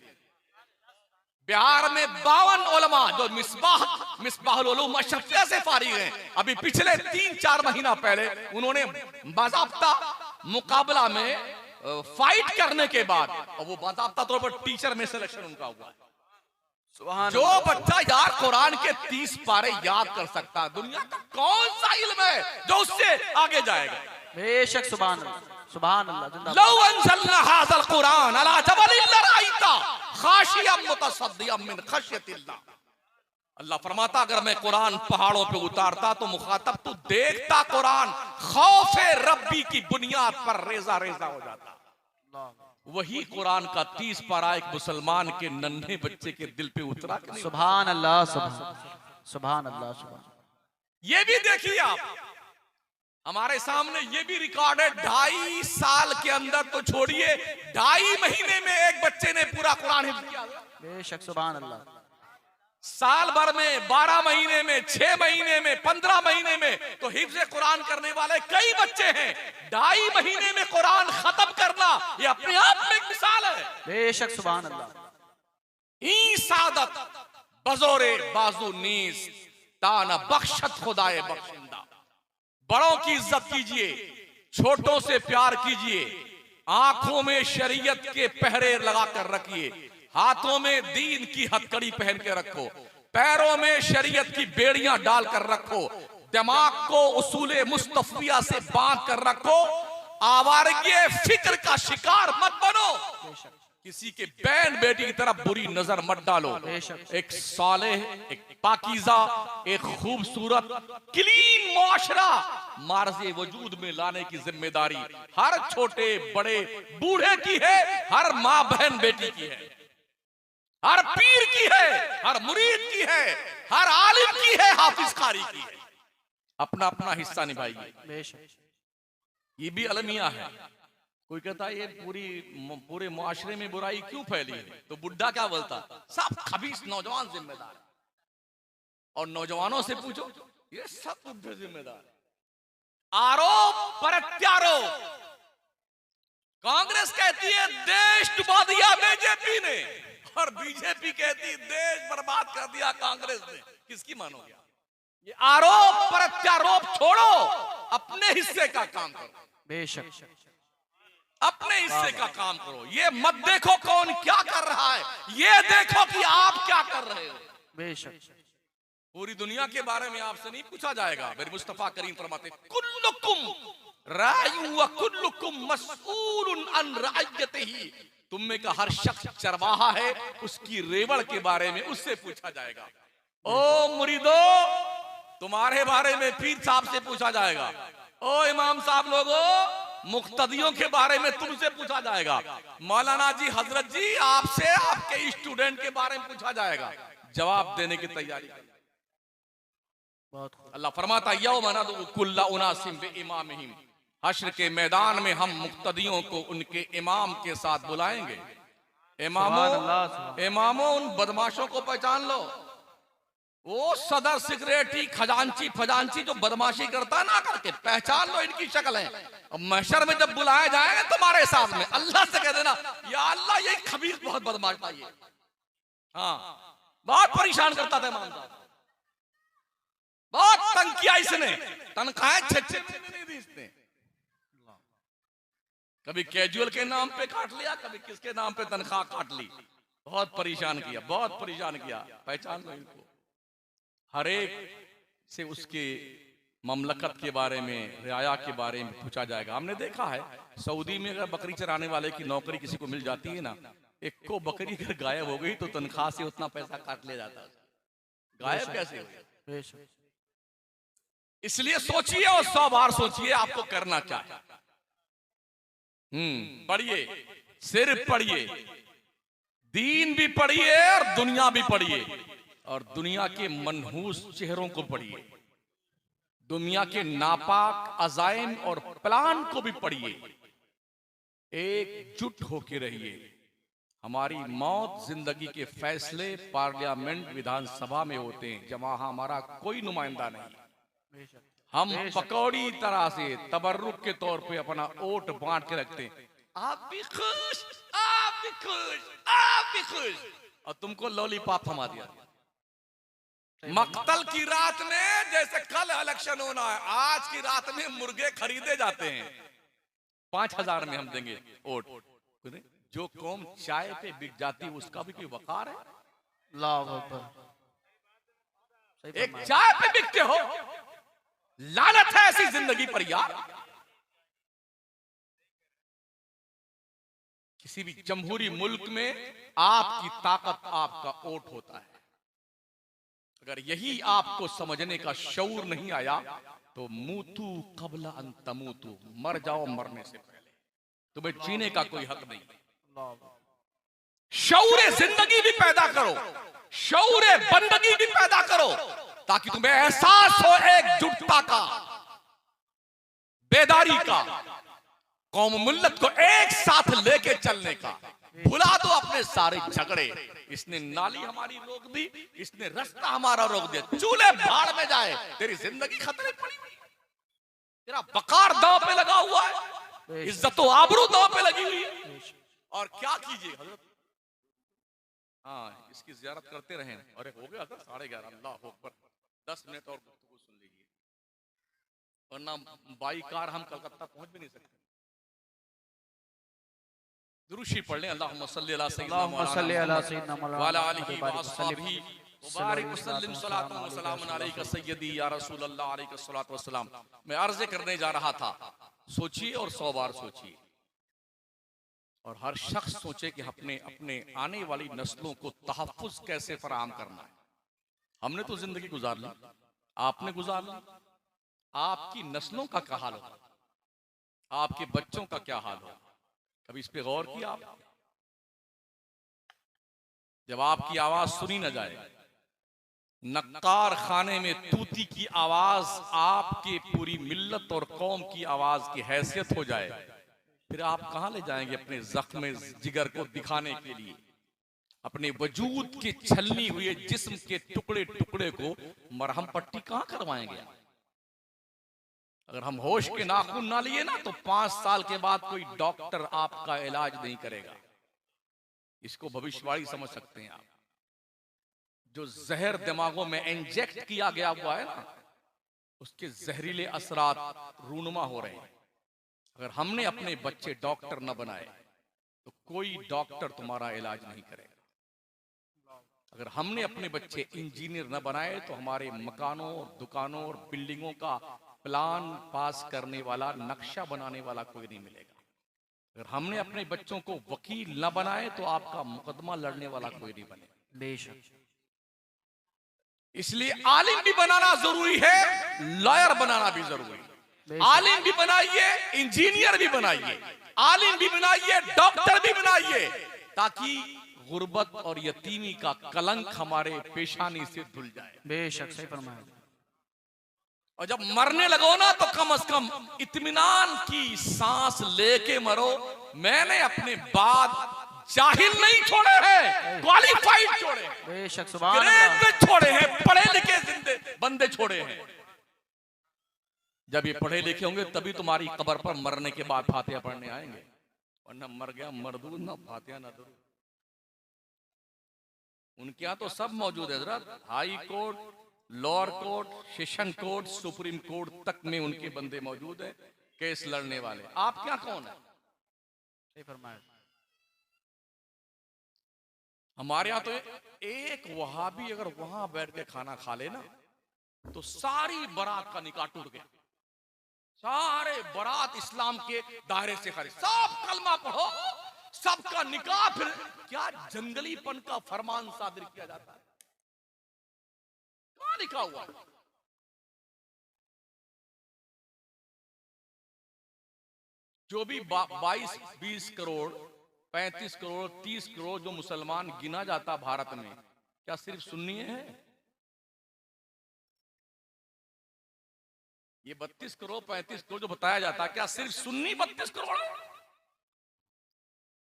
बिहार में 52 उलमा जो मिसबाहुल उलूम अशरफिया से फारिग हैं, अभी पिछले 3-4 महीना पहले उन्होंने बाज़ाब्ता मुकाबला में फाइट करने के बाद, और वो बाज़ाब्ता तौर पर टीचर में सिलेक्शन उनका हुआ। जो बच्चा यार कुरान के 30 पारे याद कर सकता है, दुनिया का कौन सा इल्म है जो उससे आगे जाएगा? बेशक, सुभान अल्लाह, सुभान अल्लाह। लौ अंज़लना हाज़ल कुरान अला जबलिन लरअयता खाशियम मुतसद्दियम मिन खश्यतिल्लाह। अल्लाह फरमाता, अगर मैं कुरान पहाड़ों पे उतारता तो मुखातब तू देखता कुरान खौफे रब्बी की बुनियाद पर रेजा रेजा हो जाता। वही कुरान का 30 पारा एक मुसलमान के नन्हे बच्चे के दिल पे उतरा। सुभान अल्लाह, सुभान अल्लाह, सुभान। ये भी देखिए आप, हमारे सामने ये भी रिकॉर्ड है, 2.5 साल के अंदर तो छोड़िए, 2.5 महीने में एक बच्चे ने पूरा कुरान हिफ्ज़ किया। बेशक, सुभान अल्लाह। साल भर में, 12 महीने में, 6 महीने में, 15 महीने में तो हिफ्ज़ कुरान करने वाले कई बच्चे हैं। 2.5 महीने में कुरान खत्म करना, ये अपने आप में एक मिसाल है। बेशक, सुभान अल्लाह। ई सादत बजोरे बाजू नीस ताना बख्शत खुदाए बख्शिंदा। बड़ों की इज्जत कीजिए, छोटों से प्यार कीजिए, आंखों में शरीयत के पहरे लगा कर रखिए, हाथों में दीन की हथकड़ी पहन के रखो, पैरों में शरीयत की बेड़ियां डाल कर रखो, दिमाग को उसूले मुस्तफिया से बांध कर रखो, आवारगी फिक्र का शिकार मत बनो, किसी के बहन बेटी की तरफ बुरी नजर मत डालो। एक सालेह, एक पाकीज़ा, एक खूबसूरत क्लीन मुआशरा मार्ज़े वजूद में लाने की जिम्मेदारी हर छोटे बड़े बूढ़े की है, हर माँ बहन बेटी की है, हर पीर की है, हर मुरीद की है, हर आलिम की है, हाफिज कारी की है। अपना अपना हिस्सा निभाइए। ये भी अलमिया है। कोई कहता है ये पूरे मुआशरे में बुराई क्यों फैली है, तो बुढ़ा क्या बोलता, सब खबीस नौजवान जिम्मेदार है। और नौजवानों से पूछो, ये सब बुढ़े जिम्मेदार है। आरोप प्रत्यारोप, कांग्रेस कहती है देश डुबा दिया बीजेपी ने, और बीजेपी कहती है देश बर्बाद कर दिया कांग्रेस ने। किसकी मानोगे? ये आरोप प्रत्यारोप छोड़ो, अपने हिस्से का काम करो। बेशक अपने हिस्से का काम करो। ये मत देखो कौन क्या कर रहा है, ये देखो कि आप क्या कर रहे हो। बेशक पूरी दुनिया के बारे में आपसे नहीं पूछा जाएगा। मेरे मुस्तफा करीम फरमाते कुल्लुकुम रायु व कुल्लुकुम मसऊलुन अन रअयतिही, तुम में का हर शख्स चरवाहा है, उसकी रेवड़ के बारे में उससे पूछा जाएगा। ओ मुरीदो, तुम्हारे बारे में पीर साहब से पूछा जाएगा। ओ इमाम साहब लोगों, मुक्तदियों के बारे में तुमसे पूछा जाएगा। मौलाना जी, हजरत जी, आपसे आपके स्टूडेंट के बारे में पूछा जाएगा। जवाब देने की तैयारी करें। अल्लाह फरमाता यौम नदउ कुल्ला उनासिम बिइमामिहिम, हश्र के मैदान में हम मुक्तदियों को उनके इमाम के साथ बुलाएंगे। इमामों उन बदमाशों को पहचान लो, वो सदर सेक्रेटरी खजांची फजांची जो बदमाशी करता है ना, करके पहचान लो इनकी शक्ल है। अब महशर में जब बुलाया जाएगा तुम्हारे सामने, अल्लाह से कह देना या अल्लाह ये खबीस बहुत बदमाश था, ये हाँ बहुत परेशान करता था इमाम साहब, बहुत तंग किया इसने, तनख्वाहें नहीं दी इसने, कभी कैजुअल के नाम पे काट लिया, कभी किसके नाम पे तनख्वाह काट ली, बहुत परेशान किया, बहुत परेशान किया। पहचान लो इनको। हर एक से उसके ममलकत के बारे में, रियाया के बारे में पूछा जाएगा। हमने देखा है सऊदी में अगर बकरी चराने वाले की नौकरी किसी को मिल जाती है ना, एक को बकरी अगर गायब हो गई तो तनख्वाह से उतना पैसा काट लिया जाता है। गायब कैसे हो गया? इसलिए सोचिए और 100 बार सोचिए आपको करना क्या है। पढ़िए, सिर्फ पढ़िए, दीन भी पढ़िए और दुनिया भी पढ़िए, और दुनिया के मनहूस चेहरों को पढ़िए, दुनिया के नापाक अजाइम और प्लान को भी पढ़िए। एकजुट होके रहिए। हमारी मौत जिंदगी के फैसले पार्लियामेंट विधानसभा में होते हैं, जहां हमारा कोई नुमाइंदा नहीं। हम पकौड़ी तरह से तबर्रुक के तौर पे अपना वोट बांट के रखते हैं। आप भी खुश, आप भी खुश, आप भी खुश, और तुमको लॉलीपॉप थमा दिया। मक्तल की रात में, जैसे कल इलेक्शन होना है, आज की रात में मुर्गे खरीदे जाते हैं। 5000 में हम देंगे वोट। जो कौम चाय पे बिक जाती है उसका भी कोई वकार है? एक चाय पे बिकते हो, लानत है ऐसी जिंदगी पर यार। किसी भी जमहूरी मुल्क में आपकी ताकत आपका वोट होता है। अगर यही आपको समझने का शऊर नहीं आया तो मूतू कबला अन तमूतू, मर जाओ मरने से पहले, तुम्हें जीने का कोई हक नहीं। शऊर जिंदगी भी पैदा करो, शऊर बंदगी भी पैदा करो, ताकि तुम्हें एहसास हो एकजुटता का, बेदारी का, कौम मिल्लत को एक साथ लेके चलने का। भुला दो अपने सारे झगड़े। इसने नाली हमारी रोक दी, इसने रास्ता हमारा रोक दिया, चूल्हे भाड़ में जाए, तेरी जिंदगी खतरे पड़ी हुई, तेरा वकार दांव पे लगा हुआ है, इज्जत और आबरू दांव पे लगी हुई है। और क्या कीजिए हजरत, हाँ इसकी ज़ियारत करते रहें। अरे हो गया था 11:30, अल्लाह अकबर, 10 मिनट और गुफ्तगू सुन लीजिए, वरना बाई कार हम कलकत्ता पहुंच भी नहीं सकते। दुरूशी पढ़ लें। अल्लाहुम्मा सल्ली अला सय्यिदिना अल्लाहुम्मा सल्ली अला सय्यिदिना व अला आलिहि व अस्हाबिही व बारिक वसल्लिम सलातन व सलामुन अलैका सय्यदी या रसूल अल्लाह अलैका सलातु व सलाम। मैं अर्ज़ करने जा रहा था, सोचिए और 100 बार सोचिए, और हर शख्स सोचे कि अपने अपने आने वाली नस्लों को तहफ़्फ़ुज़ कैसे फराहम करना है। हमने तो जिंदगी गुजार ली, आपने गुजार ली, आपकी नस्लों का क्या हाल होगा, आपके बच्चों का क्या हाल होगा? कभी इस पे गौर किया आप? जब आपकी आवाज सुनी न जाए, नक्कार खाने में तूती की आवाज आपके पूरी मिल्लत और कौम की आवाज की हैसियत हो जाए, फिर आप कहां ले जाएंगे अपने जख्म जिगर को दिखाने के लिए? अपने वजूद के छलनी हुए जिस्म के टुकड़े टुकड़े को मरहम पट्टी कहां करवाएंगे आप? अगर हम होश के नाखून ना लिए ना, तो 5 साल के बाद कोई डॉक्टर आपका इलाज नहीं करेगा। इसको भविष्यवाणी समझ सकते हैं आप। जो जहर दिमागों में इंजेक्ट किया गया हुआ है ना, उसके जहरीले असरात रूनुमा हो रहे हैं। अगर हमने अपने बच्चे डॉक्टर न बनाए तो कोई डॉक्टर तुम्हारा इलाज नहीं करेगा। अगर हमने अपने बच्चे इंजीनियर न बनाए तो हमारे मकानों, दुकानों और बिल्डिंगों का प्लान पास करने वाला, नक्शा बनाने वाला कोई नहीं मिलेगा। अगर हमने अपने बच्चों को वकील न बनाए तो आपका मुकदमा लड़ने वाला कोई नहीं बनेगा। बेशक। इसलिए आलिम भी बनाना जरूरी है, लॉयर बनाना भी जरूरी है। आलिम भी बनाइए, इंजीनियर भी बनाइए, आलिम भी बनाइए, डॉक्टर भी बनाइए, ताकि गुर्बत और यतीमी का कलंक हमारे पेशानी से धुल जाए। बेशक, सही फरमाया। और जब मरने लगो ना, तो कम से कम इत्मीनान की सांस लेके मरो। मैंने अपने बाद जाहिल नहीं छोड़े हैं, क्वालिफाइड छोड़े हैं, बेशक, सुभान अल्लाह, ग्रेजुएट छोड़े हैं, पढ़े लिखे जिंदे बंदे छोड़े हैं। जब ये पढ़े लिखे होंगे तभी तुम्हारी कब्र पर मरने के बाद फातिहा पढ़ने आएंगे, वरना मर गया मरदूद, ना फातिहा ना दरूद। उनके यहाँ तो सब मौजूद है हज़रत, high court, lower court, session court, supreme court तक में उनके बंदे मौजूद हैं, केस लड़ने वाले। आप क्या कौन है? सही फरमाया। हमारे यहाँ तो एक वहाबी अगर वहां बैठ के खाना खा लेना तो सारी बारात का निकाह टूट गया, सारे बारात इस्लाम के दायरे से खारिज, सब कलमा पढ़ो, सबका निकाह। फिर क्या जंगलीपन का फरमान सादिर किया जाता है? कहां लिखा हुआ? जो भी 22, 20 करोड़, 35 करोड़, 30 करोड़ जो मुसलमान गिना जाता भारत में, क्या सिर्फ सुन्नी है? ये 32 करोड़ 35 करोड़ जो बताया जाता है, क्या सिर्फ सुन्नी 32 करोड़ है,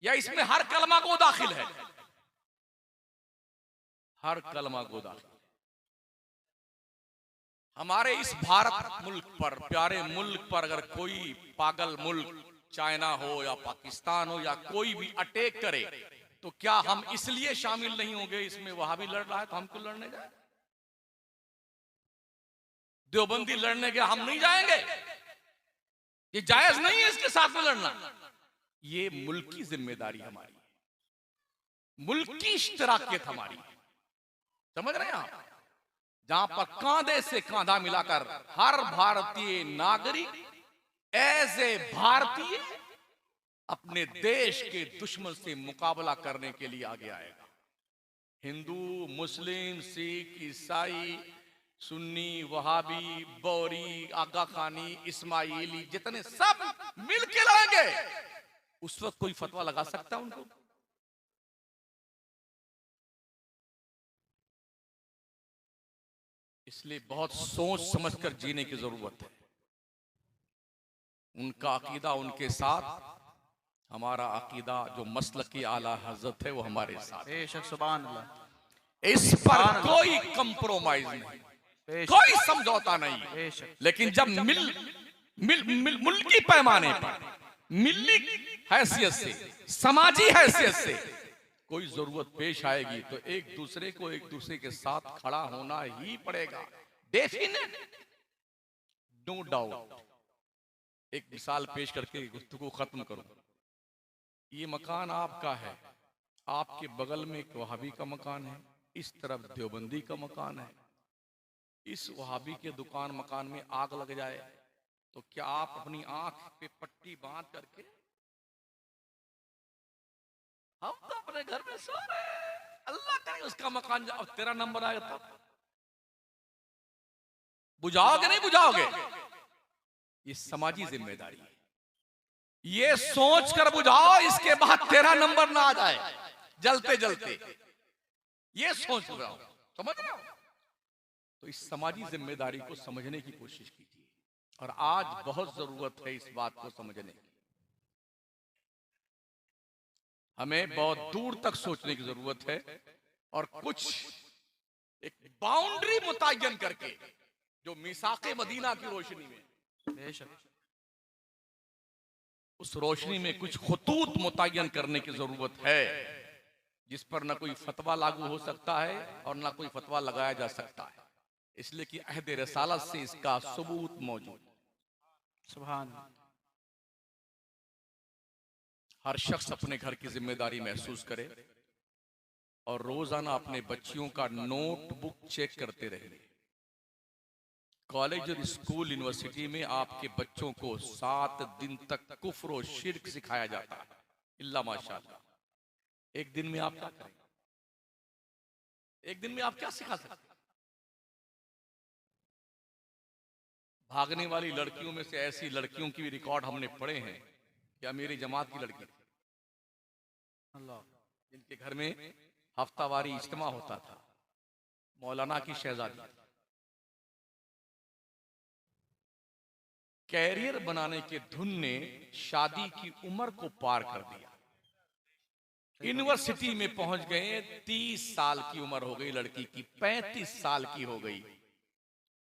या इसमें हर कलमा को दाखिल है? हर कलमा को दाखिल। हमारे इस भारत मुल्क पर, प्यारे मुल्क पर, अगर कोई पागल मुल्क, चाइना हो या पाकिस्तान हो या कोई भी अटैक करे, तो क्या हम इसलिए शामिल नहीं होंगे? इसमें वहाबी लड़ रहा है तो हम क्यों लड़ने जाए? देवबंदी लड़ने के हम नहीं जाएंगे? ये जायज नहीं है इसके साथ में लड़ना। ये मुल्क की जिम्मेदारी हमारी है, मुल्क की इश्तराकियत हमारी है। समझ रहे हैं आप? जहां पर कांधे से कांधा मिलाकर हर भारतीय नागरिक एज ए भारतीय अपने देश के दुश्मन से मुकाबला करने के लिए आगे आएगा। हिंदू, मुस्लिम, सिख, ईसाई, सुन्नी, वहाबी, बौरी, आगा खानी, इस्माइली, जितने सब मिलके लड़ेंगे। उस वक्त कोई फतवा लगा सकता है उनको? इसलिए बहुत सोच समझकर जीने की जरूरत है। उनका अकीदा उनके साथ, हमारा अकीदा जो मसलक की आला हजरत है वो हमारे साथ। बेशक, सुभान अल्लाह, इस पर कोई कंप्रोमाइज नहीं, कोई समझौता नहीं। बेशक। लेकिन जब मुल्की पैमाने पर, मिल्ली हैसियत से, समाजी हैसियत से कोई जरूरत पेश आएगी तो एक दूसरे को एक दूसरे के साथ खड़ा होना ही पड़ेगा, डेफिनेट, नो डाउट। एक मिसाल पेश करके गुफ्तगू खत्म करूं। ये मकान आपका है, आपके बगल में एक वहाबी का मकान है, इस तरफ देवबंदी का मकान है। इस वहाबी के दुकान मकान में आग लग जाए तो क्या आप अपनी आंख पे पट्टी बांध करके, हम तो अपने घर में सो रहे हैं, अल्लाह करे उसका मकान अब तेरा नंबर आएगा तब बुझाओगे नहीं बुझाओगे? ये समाजी जिम्मेदारी है, ये सोच कर बुझाओ इसके बाद तेरा नंबर ना आ जाए जलते जलते, ये सोच रहा हूं, समझ रहे हो? तो इस समाजी जिम्मेदारी को समझने की कोशिश कीजिए, और आज बहुत जरूरत है इस बात को समझने की। हमें बहुत दूर तक सोचने की जरूरत है, और कुछ एक बाउंड्री मुतय्यन करके, जो मीसाके मदीना की रोशनी में, उस रोशनी में कुछ खुतूत मुतय्यन करने की जरूरत है, जिस पर ना कोई फतवा लागू हो सकता है और ना कोई फतवा लगाया जा सकता है, इसलिए कि अहद रसालत से इसका सबूत मौजूद। सुभान। हर शख्स अपने घर की जिम्मेदारी महसूस करे और रोजाना अपने बच्चियों का नोटबुक चेक करते रहे। कॉलेज और स्कूल यूनिवर्सिटी में आपके बच्चों को 7 दिन तक कुफ्र और शिर्क सिखाया जाता है, इल्ला माशाअल्लाह। एक दिन में आप क्या करें? एक दिन में आप क्या सिखा सकते? भागने वाली लड़कियों में से ऐसी लड़कियों की भी रिकॉर्ड हमने पढ़े हैं, क्या मेरी जमात की लड़की अल्लाह, जिनके घर में हफ्तावारी इज्तिमा होता था, मौलाना की शहजादी, कैरियर बनाने के धुन ने शादी की उम्र को पार कर दिया। यूनिवर्सिटी में पहुंच गए, 30 साल की उम्र हो गई लड़की की, 35 साल की हो गई।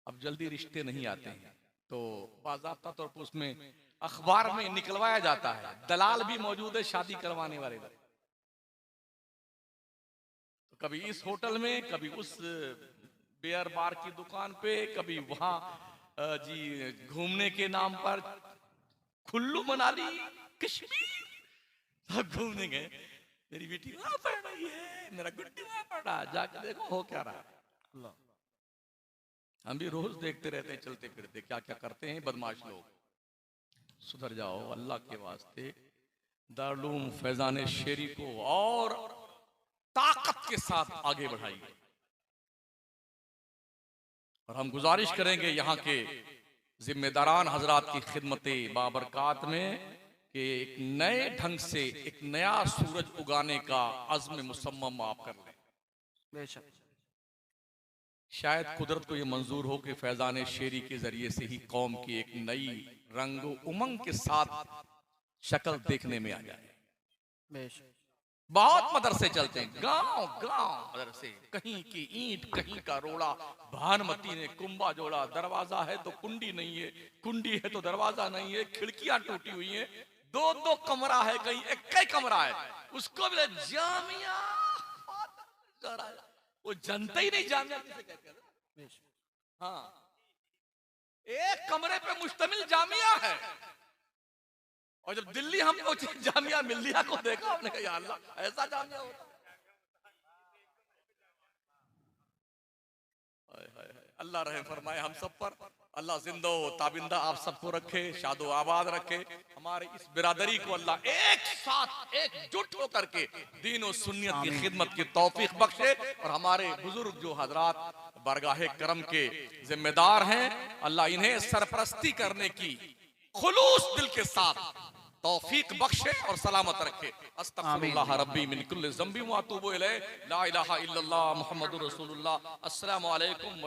अब जल्दी रिश्ते नहीं आते हैं, तो बाज़ाब्ता तौर पर उसमें अखबार में निकलवाया जाता है, दलाल भी मौजूद है शादी करवाने वाले। तो कभी इस होटल में, कभी उस बियर बार की दुकान पे, कभी वहां जी घूमने के नाम पर कुल्लू मनाली कश्मीर सब घूमने गए। मेरी बेटी वहां पढ़ रही है, मेरा गुड्डी वहां पढ़ रहा है, जाके देखो हो क्या रहा है। अल्लाह, हम भी रोज देखते रहते हैं चलते फिरते क्या क्या करते हैं बदमाश लोग। सुधर जाओ अल्लाह के वास्ते। दारुल उलूम फैजान शेरी को और ताकत के साथ आगे बढ़ाइए, और हम गुजारिश करेंगे यहाँ के जिम्मेदारान हजरात की खिदमते बाबरकात में कि एक नए ढंग से एक नया सूरज उगाने का अज़्म मुसम्मम आप कर लें। बेशक शायद कुदरत को ये मंजूर हो कि फैजान शेरी के जरिए से ही कौम की एक नई रंग उमंग के साथ शक्ल देखने में आ जाए। बेशक बहुत मदरसे चलते हैं, गांव गांव मदरसे, कहीं की ईंट कहीं का रोड़ा, भानुमती ने कुंबा जोड़ा, दरवाजा है तो कुंडी नहीं है, कुंडी है तो दरवाजा नहीं है, खिड़कियां टूटी हुई हैं, 2-2 कमरा है, कहीं एक ही कमरा है, उसको भी जामिया, वो जनता ही नहीं जामिया किसे कहते हैं। हाँ, एक कमरे पे मुश्तमिल जामिया है, और जब दिल्ली हम पहुंचे जामिया मिल्लिया को देखा, हमने कहा या अल्लाह ऐसा जामिया होता। अल्लाह रहम फरमाए हम सब पर, अल्लाह जिंदो ताबिंदा आप सबको रखे, शादो आबाद रखे। हमारे इस बिरादरी को अल्लाह एक साथ एकजुट होकर के दीन और सुन्नियत की खिदमत की तौफीक बख्शे, और हमारे बुजुर्ग जो हजरात बरगाहे करम के जिम्मेदार हैं, अल्लाह इन्हें सरपरस्ती करने की खुलूस दिल के साथ तौफीक बख्शे और सलामत रखे। अस्तगफिरुल्लाह रब्बी मिन कुल्लि ज़ंबि व अतूबु इलैह, ला इलाहा इल्लल्लाह मुहम्मदुर रसूलुल्लाह। अस्सलामु अलैकुम।